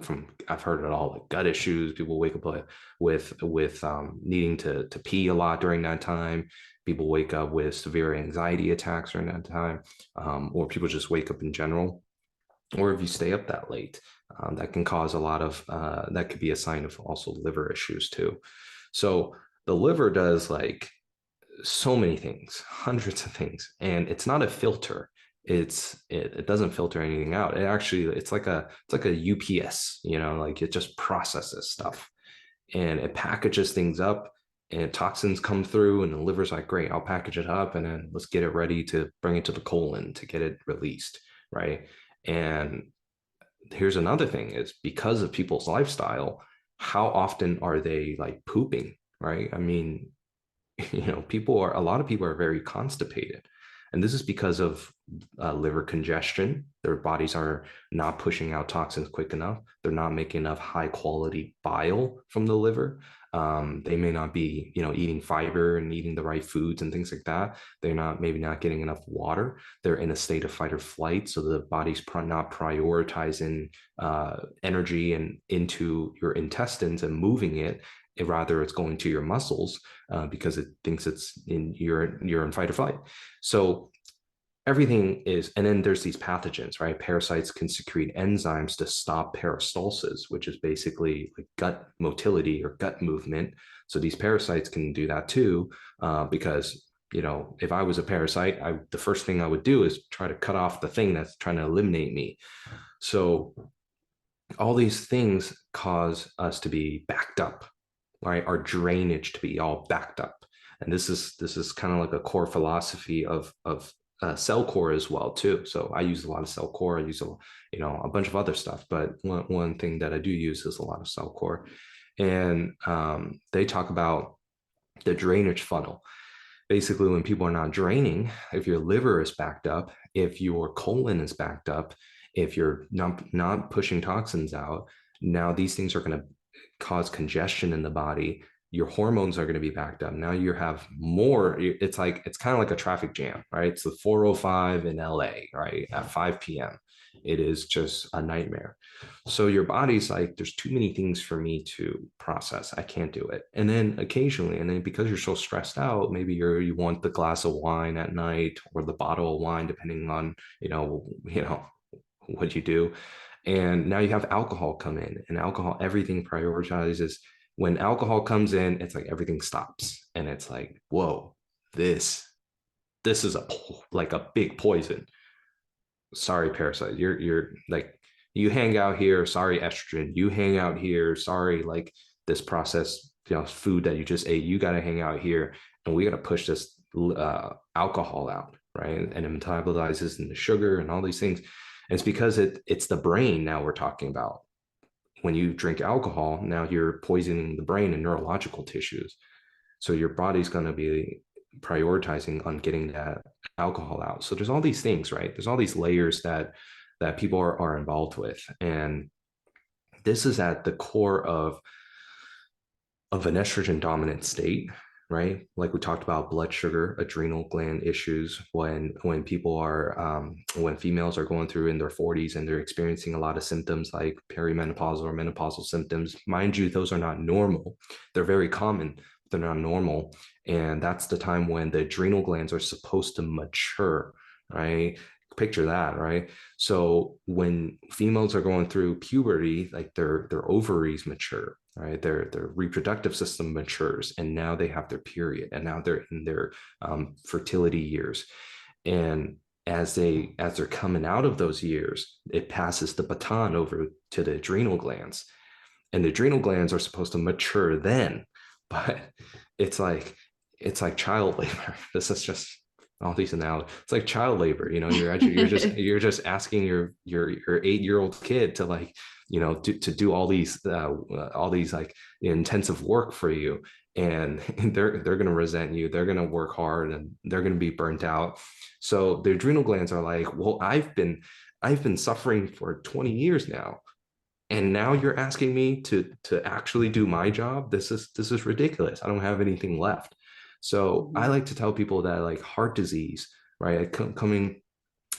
S2: from I've heard it all, like gut issues. People wake up with needing to pee a lot during that time. People wake up with severe anxiety attacks during that time, or people just wake up in general. Or if you stay up that late, that can cause a lot of that could be a sign of also liver issues too. So the liver does like so many things, hundreds of things, and it's not a filter. It doesn't filter anything out. It's like a UPS, like it just processes stuff and it packages things up, and toxins come through, and the liver's like, great, I'll package it up and then let's get it ready to bring it to the colon to get it released, right? And here's another thing is because of people's lifestyle, how often are they like pooping, right? I mean, a lot of people are very constipated. And this is because of liver congestion. Their bodies are not pushing out toxins quick enough. They're not making enough high quality bile from the liver. They may not be, eating fiber and eating the right foods and things like that. They're not maybe not getting enough water. They're in a state of fight or flight, so the body's not prioritizing energy and into your intestines and moving it. Rather, it's going to your muscles because it thinks it's you're in fight or flight. So everything is, and then there's these pathogens, right? Parasites can secrete enzymes to stop peristalsis, which is basically like gut motility or gut movement. So these parasites can do that too, because if I was a parasite, the first thing I would do is try to cut off the thing that's trying to eliminate me. So all these things cause us to be backed up, right? Our drainage to be all backed up. And this is kind of like a core philosophy of cell core as well too. So I use a lot of cell core. I use a bunch of other stuff, but one thing that I do use is a lot of cell core. And they talk about the drainage funnel. Basically, when people are not draining, if your liver is backed up, if your colon is backed up, if you're not pushing toxins out, now these things are going to cause congestion in the body. Your hormones are going to be backed up. Now you have more. It's kind of like a traffic jam, right? It's the 405 in LA, right? At 5 p.m. It is just a nightmare. So your body's like, there's too many things for me to process. I can't do it. And then occasionally, and then because you're so stressed out, maybe you want the glass of wine at night or the bottle of wine, depending on, what you do. And now you have alcohol come in, and alcohol, everything prioritizes. When alcohol comes in, it's like everything stops. And it's like, whoa, this is like a big poison. Sorry, parasite. You're like, you hang out here. Sorry, estrogen. You hang out here. Sorry, like this processed food that you just ate. You got to hang out here, and we got to push this alcohol out, right? And it metabolizes into sugar and all these things. And it's because it's the brain now we're talking about. When you drink alcohol, now you're poisoning the brain and neurological tissues. So your body's going to be prioritizing on getting that alcohol out. So there's all these things, right? There's all these layers that people are involved with. And this is at the core of an estrogen dominant state, right? Like we talked about blood sugar, adrenal gland issues. When people are when females are going through in their 40s and they're experiencing a lot of symptoms like perimenopausal or menopausal symptoms, mind you, those are not normal. They're very common, they're not normal. And that's the time when the adrenal glands are supposed to mature, right? Picture that, right? So when females are going through puberty, like their ovaries mature, right? Their reproductive system matures, and now they have their period, and now they're in their fertility years. And as they're coming out of those years, it passes the baton over to the adrenal glands, and the adrenal glands are supposed to mature then, but it's like it's like child labor. This is just all these analogies. It's like child labor. You're just asking your 8-year-old kid to, like, to do all these like intensive work for you, and they're gonna resent you. They're gonna work hard, and they're gonna be burnt out. So the adrenal glands are like, well, I've been suffering for 20 years now, and now you're asking me to actually do my job. This is ridiculous. I don't have anything left. So I like to tell people that, like, heart disease, right, coming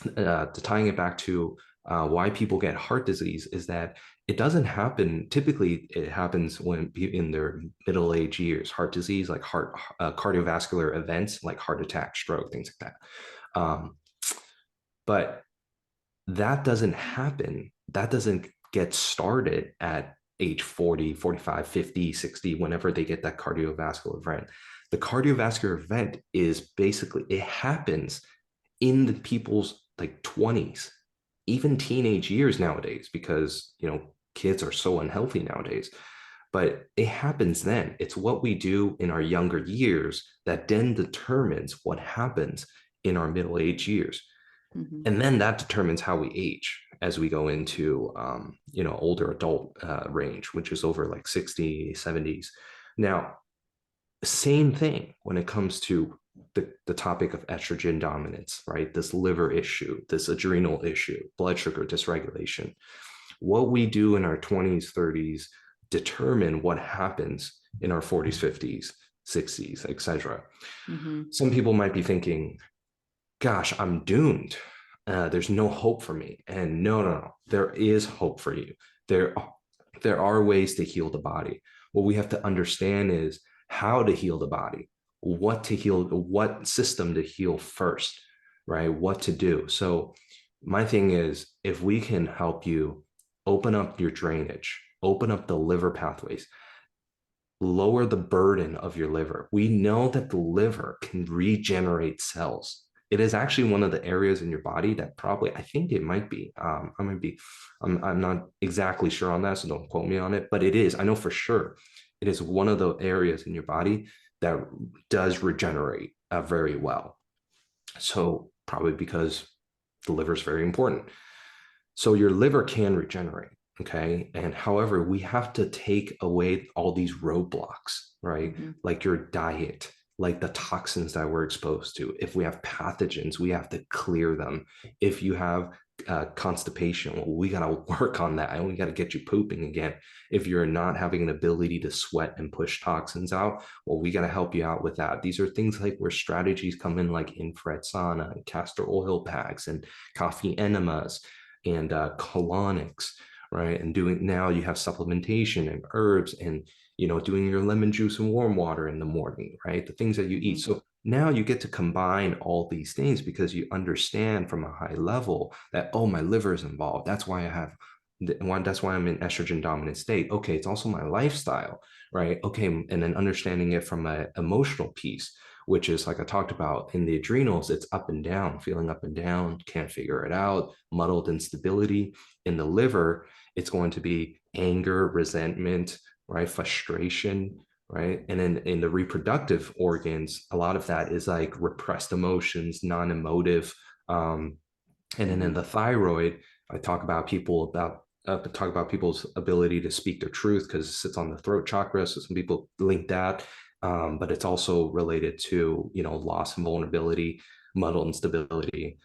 S2: to tying it back to why people get heart disease, is that it doesn't happen typically. It happens when in their middle age years. Heart disease, like heart cardiovascular events like heart attack, stroke, things like that. But that doesn't happen. That doesn't get started at age 40, 45, 50, 60, whenever they get that cardiovascular event. The cardiovascular event is basically, it happens in the people's like 20s, even teenage years nowadays, because, kids are so unhealthy nowadays. But it happens then. It's what we do in our younger years that then determines what happens in our middle age years. And then that determines how we age as we go into older adult range, which is over like 60, 70s. Now, same thing when it comes to the topic of estrogen dominance, right? This liver issue, this adrenal issue, blood sugar dysregulation. What we do in our 20s, 30s determine what happens in our 40s, 50s, 60s, etc. Some people might be thinking, gosh, I'm doomed. There's no hope for me. And no, there is hope for you. There are ways to heal the body. What we have to understand is how to heal the body, what to heal, what system to heal first, right? What to do. So my thing is, if we can help you open up your drainage, open up the liver pathways, lower the burden of your liver. We know that the liver can regenerate cells. It is actually one of the areas in your body that probably, I think it might be, I'm not exactly sure on that, so don't quote me on it, but it is, I know for sure, it is one of the areas in your body that does regenerate very well. So probably because the liver is very important. So your liver can regenerate. Okay. And however, we have to take away all these roadblocks, right? Like your diet, like the toxins that we're exposed to. If we have pathogens, we have to clear them. If you have constipation, well, we got to work on that. And we got to get you pooping again. If you're not having an ability to sweat and push toxins out, well, we got to help you out with that. These are things like where strategies come in, like infrared sauna and castor oil packs and coffee enemas and colonics, right? And now you have supplementation and herbs and, doing your lemon juice and warm water in the morning, right? The things that you eat. So now you get to combine all these things because you understand from a high level that, oh, my liver is involved. That's why that's why I'm in estrogen dominant state. Okay. It's also my lifestyle, right? Okay. And then understanding it from an emotional piece, which is like I talked about in the adrenals, it's up and down, feeling up and down, can't figure it out, muddled instability. In the liver, it's going to be anger, resentment, right? Frustration, right? And then in the reproductive organs, a lot of that is like repressed emotions, non-emotive. And then in the thyroid, I talk about people's ability to speak their truth because it sits on the throat chakra. So some people link that. But it's also related to, loss and vulnerability, muddled instability.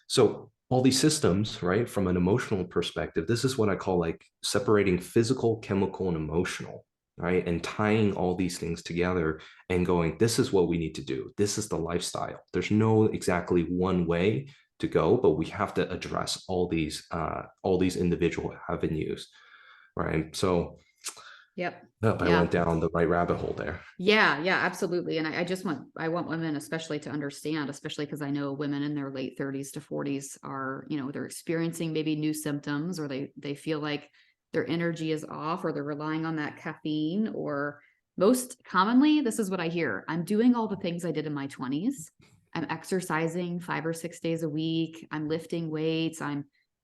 S2: So all these systems, right, from an emotional perspective, this is what I call like separating physical, chemical, and emotional, right? And tying all these things together and going, this is what we need to do. This is the lifestyle. There's no exactly one way to go, but we have to address all these individual avenues, right? So
S1: Yep.
S2: Nope, I
S1: Yeah.
S2: went down the right rabbit hole there.
S1: Yeah, yeah, absolutely. And I want women especially to understand, especially because I know women in their late 30s to 40s are, they're experiencing maybe new symptoms, or they feel like their energy is off, or they're relying on that caffeine, or most commonly, this is what I hear. I'm doing all the things I did in my 20s. I'm exercising 5 or 6 days a week. I'm lifting weights.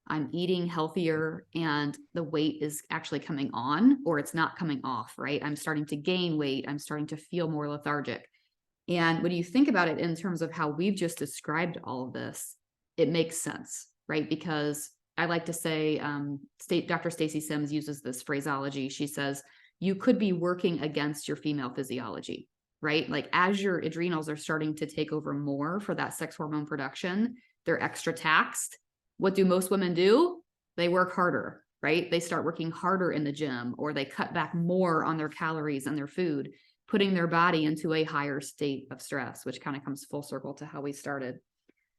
S1: I'm eating healthier, and the weight is actually coming on, or it's not coming off, right? I'm starting to gain weight. I'm starting to feel more lethargic. And when you think about it in terms of how we've just described all of this, it makes sense, right? Because I like to say, Dr. Stacy Sims uses this phraseology. She says, you could be working against your female physiology, right? Like as your adrenals are starting to take over more for that sex hormone production, they're extra taxed. What do most women do? They work harder, right? They start working harder in the gym, or they cut back more on their calories and their food, putting their body into a higher state of stress, which kind of comes full circle to how we started.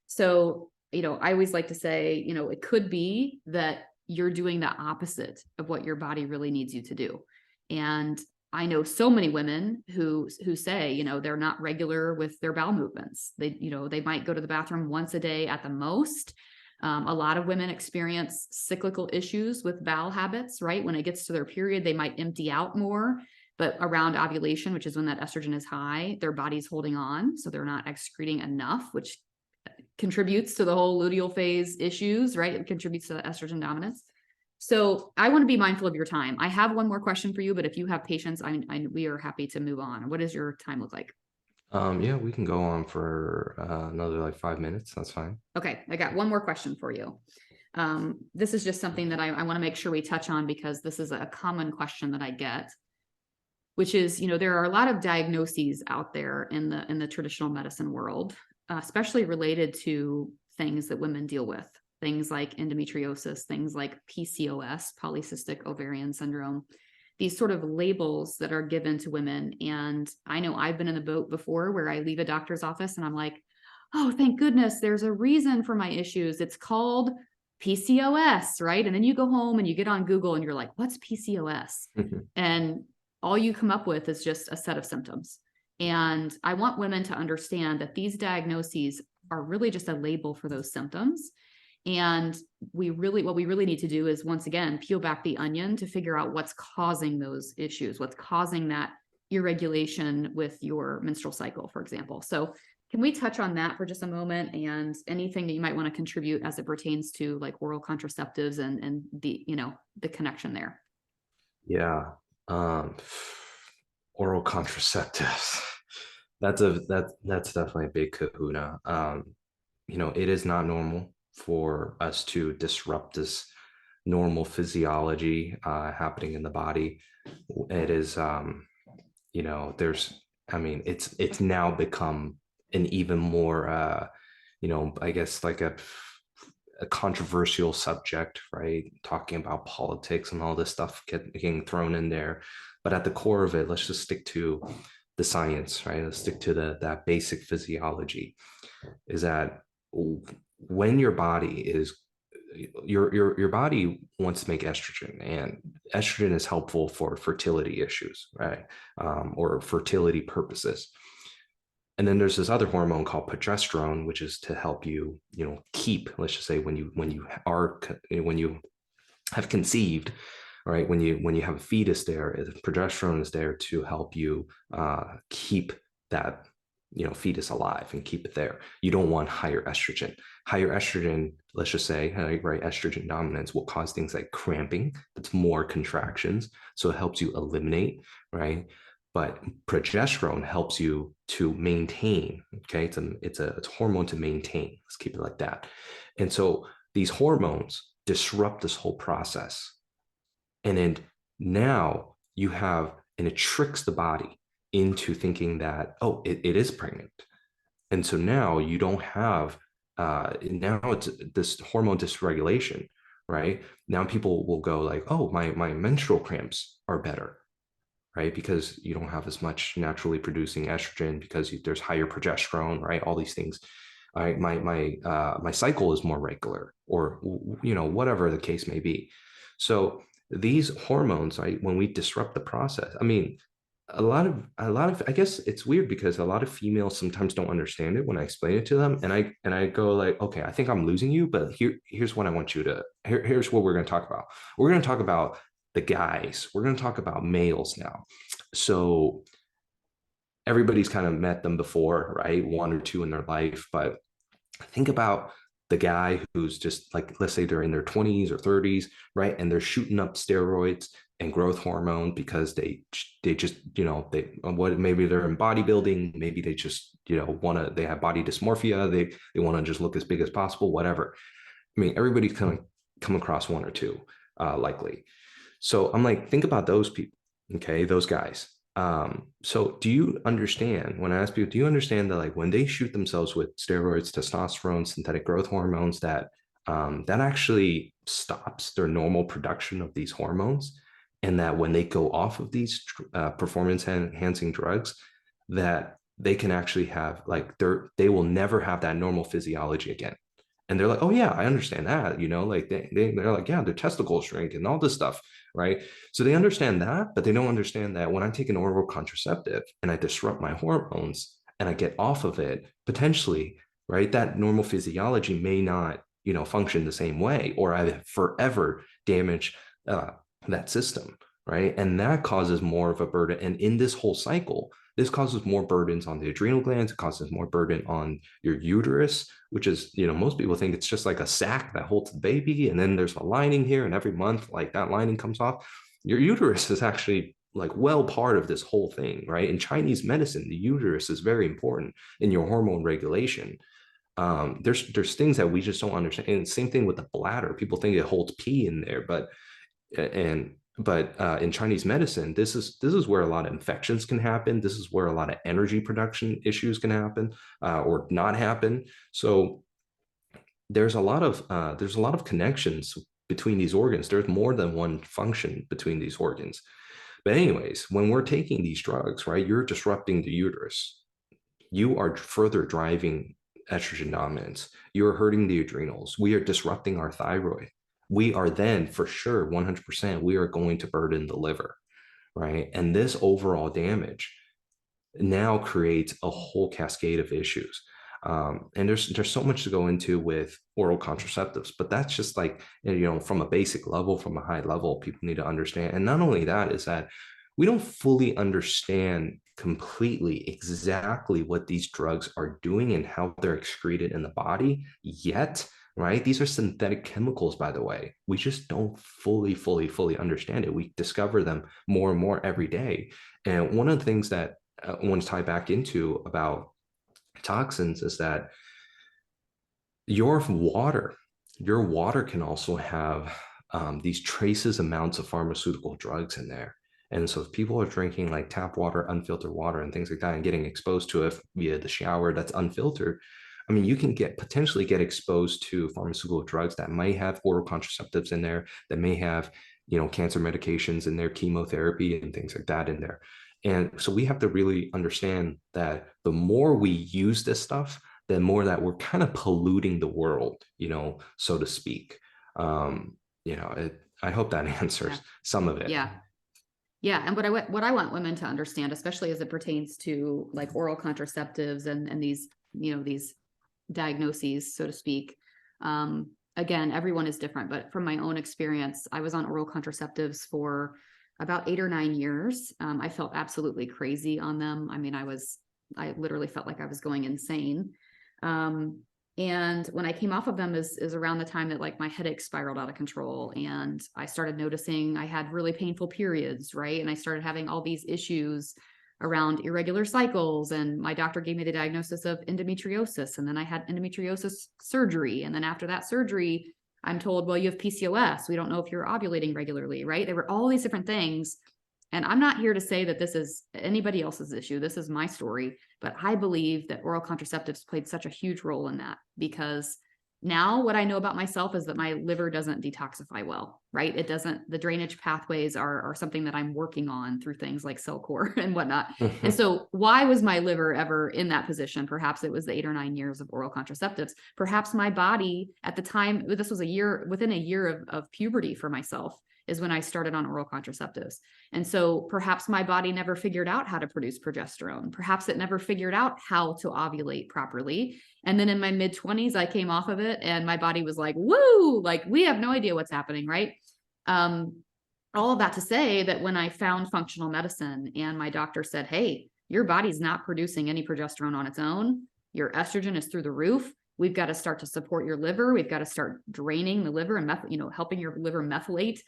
S1: So, I always like to say, it could be that you're doing the opposite of what your body really needs you to do. And I know so many women who say, they're not regular with their bowel movements. They might go to the bathroom once a day at the most. A lot of women experience cyclical issues with bowel habits, right? When it gets to their period, they might empty out more, but around ovulation, which is when that estrogen is high, their body's holding on. So they're not excreting enough, which contributes to the whole luteal phase issues, right? It contributes to the estrogen dominance. So I want to be mindful of your time. I have one more question for you, but if you have patience, we are happy to move on. What does your time look like?
S2: Yeah, we can go on for another like 5 minutes. That's fine.
S1: Okay, I got one more question for you. This is just something that I want to make sure we touch on, because this is a common question that I get, which is, there are a lot of diagnoses out there in the traditional medicine world, especially related to things that women deal with, things like endometriosis, things like PCOS, polycystic ovarian syndrome, these sort of labels that are given to women. And I know I've been in the boat before where I leave a doctor's office and I'm like, oh, thank goodness there's a reason for my issues. It's called PCOS, right? And then you go home and you get on Google and you're like, what's PCOS? And all you come up with is just a set of symptoms. And I want women to understand that these diagnoses are really just a label for those symptoms. And what we really need to do is, once again, peel back the onion to figure out what's causing those issues, what's causing that irregulation with your menstrual cycle, for example. So can we touch on that for just a moment, and anything that you might want to contribute as it pertains to like oral contraceptives and the connection there?
S2: Yeah. Oral contraceptives. That's definitely a big kahuna. It is not normal for us to disrupt this normal physiology happening in the body. It is, it's now become an even more, I guess like a controversial subject, right? Talking about politics and all this stuff getting thrown in there. But at the core of it, let's just stick to the science, right? Let's stick to that basic physiology. Is that when your body is your body wants to make estrogen, and estrogen is helpful for fertility issues, right? Or fertility purposes. And then there's this other hormone called progesterone, which is to help you, keep, let's just say when you have conceived, right? When you have a fetus there, progesterone is there to help you keep that, fetus alive and keep it there. You don't want higher estrogen. Higher estrogen, let's just say, right, estrogen dominance will cause things like cramping. That's more contractions. So it helps you eliminate, right? But progesterone helps you to maintain. Okay, it's a hormone to maintain. Let's keep it like that. And so these hormones disrupt this whole process, and then now you have, and it tricks the body into thinking that, oh, it is pregnant, and so now you don't have. Now it's this hormone dysregulation, right? Now people will go like, oh, my menstrual cramps are better, right? Because you don't have as much naturally producing estrogen because there's higher progesterone, right? All these things. My cycle is more regular, or whatever the case may be. So these hormones, right, when we disrupt the process, I mean, a lot of I guess it's weird because a lot of females sometimes don't understand it when I explain it to them, and I go like, okay, I think I'm losing you, but here's what I want you to here's what we're going to talk about. We're going to talk about the guys. We're going to talk about males now. So everybody's kind of met them before, right? One or two in their life, but think about the guy who's just like, let's say they're in their 20s or 30s, right? And they're shooting up steroids and growth hormone because they just, they what, maybe they're in bodybuilding, maybe they just, want to, they have body dysmorphia, they want to just look as big as possible, whatever. I mean, everybody's kind of come across one or two, likely. So I'm like, think about those people, okay, those guys. So do you understand when I ask people, do you understand that like when they shoot themselves with steroids, testosterone, synthetic growth hormones, that that actually stops their normal production of these hormones, and that when they go off of these performance enhancing drugs, that they can actually have like they will never have that normal physiology again. And they're like, oh yeah, I understand that, like they're like, yeah, their testicles shrink and all this stuff, right? So they understand that, but they don't understand that when I take an oral contraceptive and I disrupt my hormones and I get off of it, potentially, right, that normal physiology may not, function the same way, or I forever damage that system, right? And that causes more of a burden. And in this whole cycle, this causes more burdens on the adrenal glands. It causes more burden on your uterus, which is, most people think it's just like a sac that holds the baby. And then there's a lining here. And every month, like that lining comes off. Your uterus is actually like well part of this whole thing, right? In Chinese medicine, the uterus is very important in your hormone regulation. There's things that we just don't understand. And same thing with the bladder. People think it holds pee in there, but in Chinese medicine, this is where a lot of infections can happen. This is where a lot of energy production issues can happen, or not happen. So there's a lot of connections between these organs. There's more than one function between these organs. But anyways, when we're taking these drugs, right, you're disrupting the uterus. You are further driving estrogen dominance. You're hurting the adrenals. We are disrupting our thyroid. We are then for sure 100%, we are going to burden the liver, right? And this overall damage now creates a whole cascade of issues. And there's so much to go into with oral contraceptives, but that's just like, from a basic level, from a high level, people need to understand. And not only that, is that we don't fully understand completely exactly what these drugs are doing and how they're excreted in the body yet, right? These are synthetic chemicals, by the way. We just don't fully understand it. We discover them more and more every day. And one of the things that I want to tie back into about toxins is that your water can also have these traces amounts of pharmaceutical drugs in there. And so if people are drinking like tap water, unfiltered water, and things like that, and getting exposed to it via the shower that's unfiltered, I mean, you can potentially get exposed to pharmaceutical drugs that might have oral contraceptives in there, that may have, cancer medications in there, chemotherapy and things like that in there. And so we have to really understand that the more we use this stuff, the more that we're kind of polluting the world, so to speak. I hope that answers some of it.
S1: Yeah. Yeah. And what I want women to understand, especially as it pertains to like oral contraceptives and these, these diagnoses, so to speak. Again, everyone is different, but from my own experience, I was on oral contraceptives for about 8 or 9 years. I felt absolutely crazy on them. I mean, I literally felt like I was going insane. And when I came off of them is around the time that like my headache spiraled out of control, and I started noticing I had really painful periods, right? And I started having all these issues around irregular cycles, and my doctor gave me the diagnosis of endometriosis, and then I had endometriosis surgery, and then after that surgery, I'm told, well, you have PCOS. We don't know if you're ovulating regularly, right? There were all these different things. And I'm not here to say that this is anybody else's issue. This is my story. But I believe that oral contraceptives played such a huge role in that, because now what I know about myself is that my liver doesn't detoxify well, right? It doesn't, the drainage pathways are something that I'm working on through things like cell core and whatnot. And so why was my liver ever in that position? Perhaps it was the 8 or 9 years of oral contraceptives. Perhaps my body at the time, this was within a year of puberty for myself. is when I started on oral contraceptives. And so perhaps my body never figured out how to produce progesterone. Perhaps it never figured out how to ovulate properly. And then in my mid-20s, I came off of it and my body was like, woo, like we have no idea what's happening, right? All of that to say that when I found functional medicine and my doctor said, hey, your body's not producing any progesterone on its own. Your estrogen is through the roof. We've got to start to support your liver. We've got to start draining the liver and helping your liver methylate.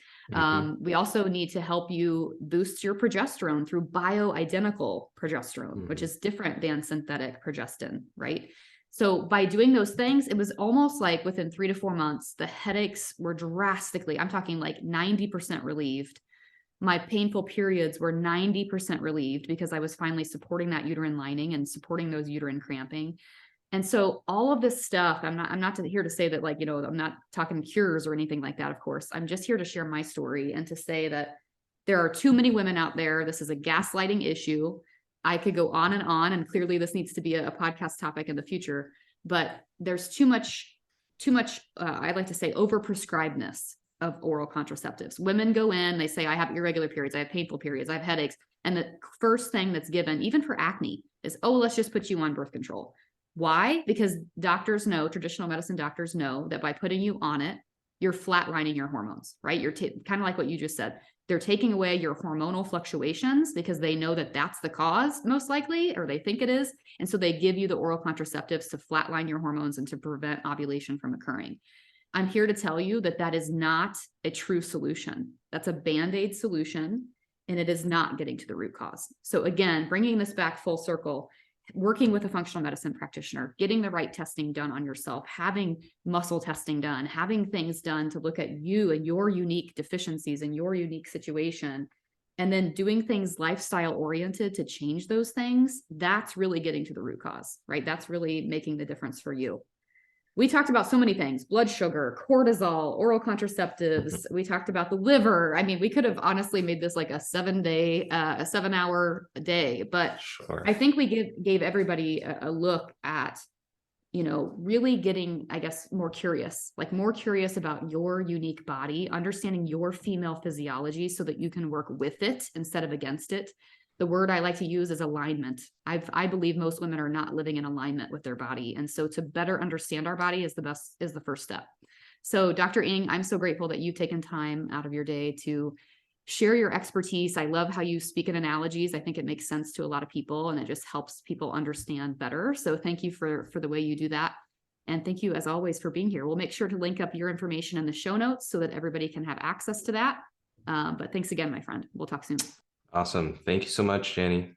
S1: We also need to help you boost your progesterone through bioidentical progesterone, which is different than synthetic progestin, right? So by doing those things, it was almost like within 3 to 4 months, the headaches were drastically, I'm talking like 90% relieved. My painful periods were 90% relieved because I was finally supporting that uterine lining and supporting those uterine cramping. And so all of this stuff, I'm not here to say that like, I'm not talking cures or anything like that, of course. I'm just here to share my story and to say that there are too many women out there. This is a gaslighting issue. I could go on, and clearly this needs to be a podcast topic in the future, but there's too much, I'd like to say overprescribedness of oral contraceptives. Women go in, they say, I have irregular periods, I have painful periods, I have headaches. And the first thing that's given, even for acne, is, oh, let's just put you on birth control. Why? Because doctors know, traditional medicine doctors know that by putting you on it, you're flatlining your hormones, right? You're kind of like what you just said. They're taking away your hormonal fluctuations because they know that that's the cause, most likely, or they think it is. And so they give you the oral contraceptives to flatline your hormones and to prevent ovulation from occurring. I'm here to tell you that that is not a true solution. That's a Band-Aid solution, and it is not getting to the root cause. So again, bringing this back full circle, working with a functional medicine practitioner, getting the right testing done on yourself, having muscle testing done, having things done to look at you and your unique deficiencies and your unique situation, and then doing things lifestyle oriented to change those things, that's really getting to the root cause, right? That's really making the difference for you. We talked about so many things: blood sugar, cortisol, oral contraceptives. We talked about the liver. I mean, we could have honestly made this like a 7-hour day, but
S2: Sure.
S1: I think we gave everybody a look at, really getting, I guess, more curious about your unique body, understanding your female physiology so that you can work with it instead of against it. The word I like to use is alignment. I believe most women are not living in alignment with their body. And so to better understand our body is the first step. So Dr. Ng, I'm so grateful that you've taken time out of your day to share your expertise. I love how you speak in analogies. I think it makes sense to a lot of people and it just helps people understand better. So thank you for the way you do that. And thank you as always for being here. We'll make sure to link up your information in the show notes so that everybody can have access to that. But thanks again, my friend. We'll talk soon.
S2: Awesome. Thank you so much, Jenny.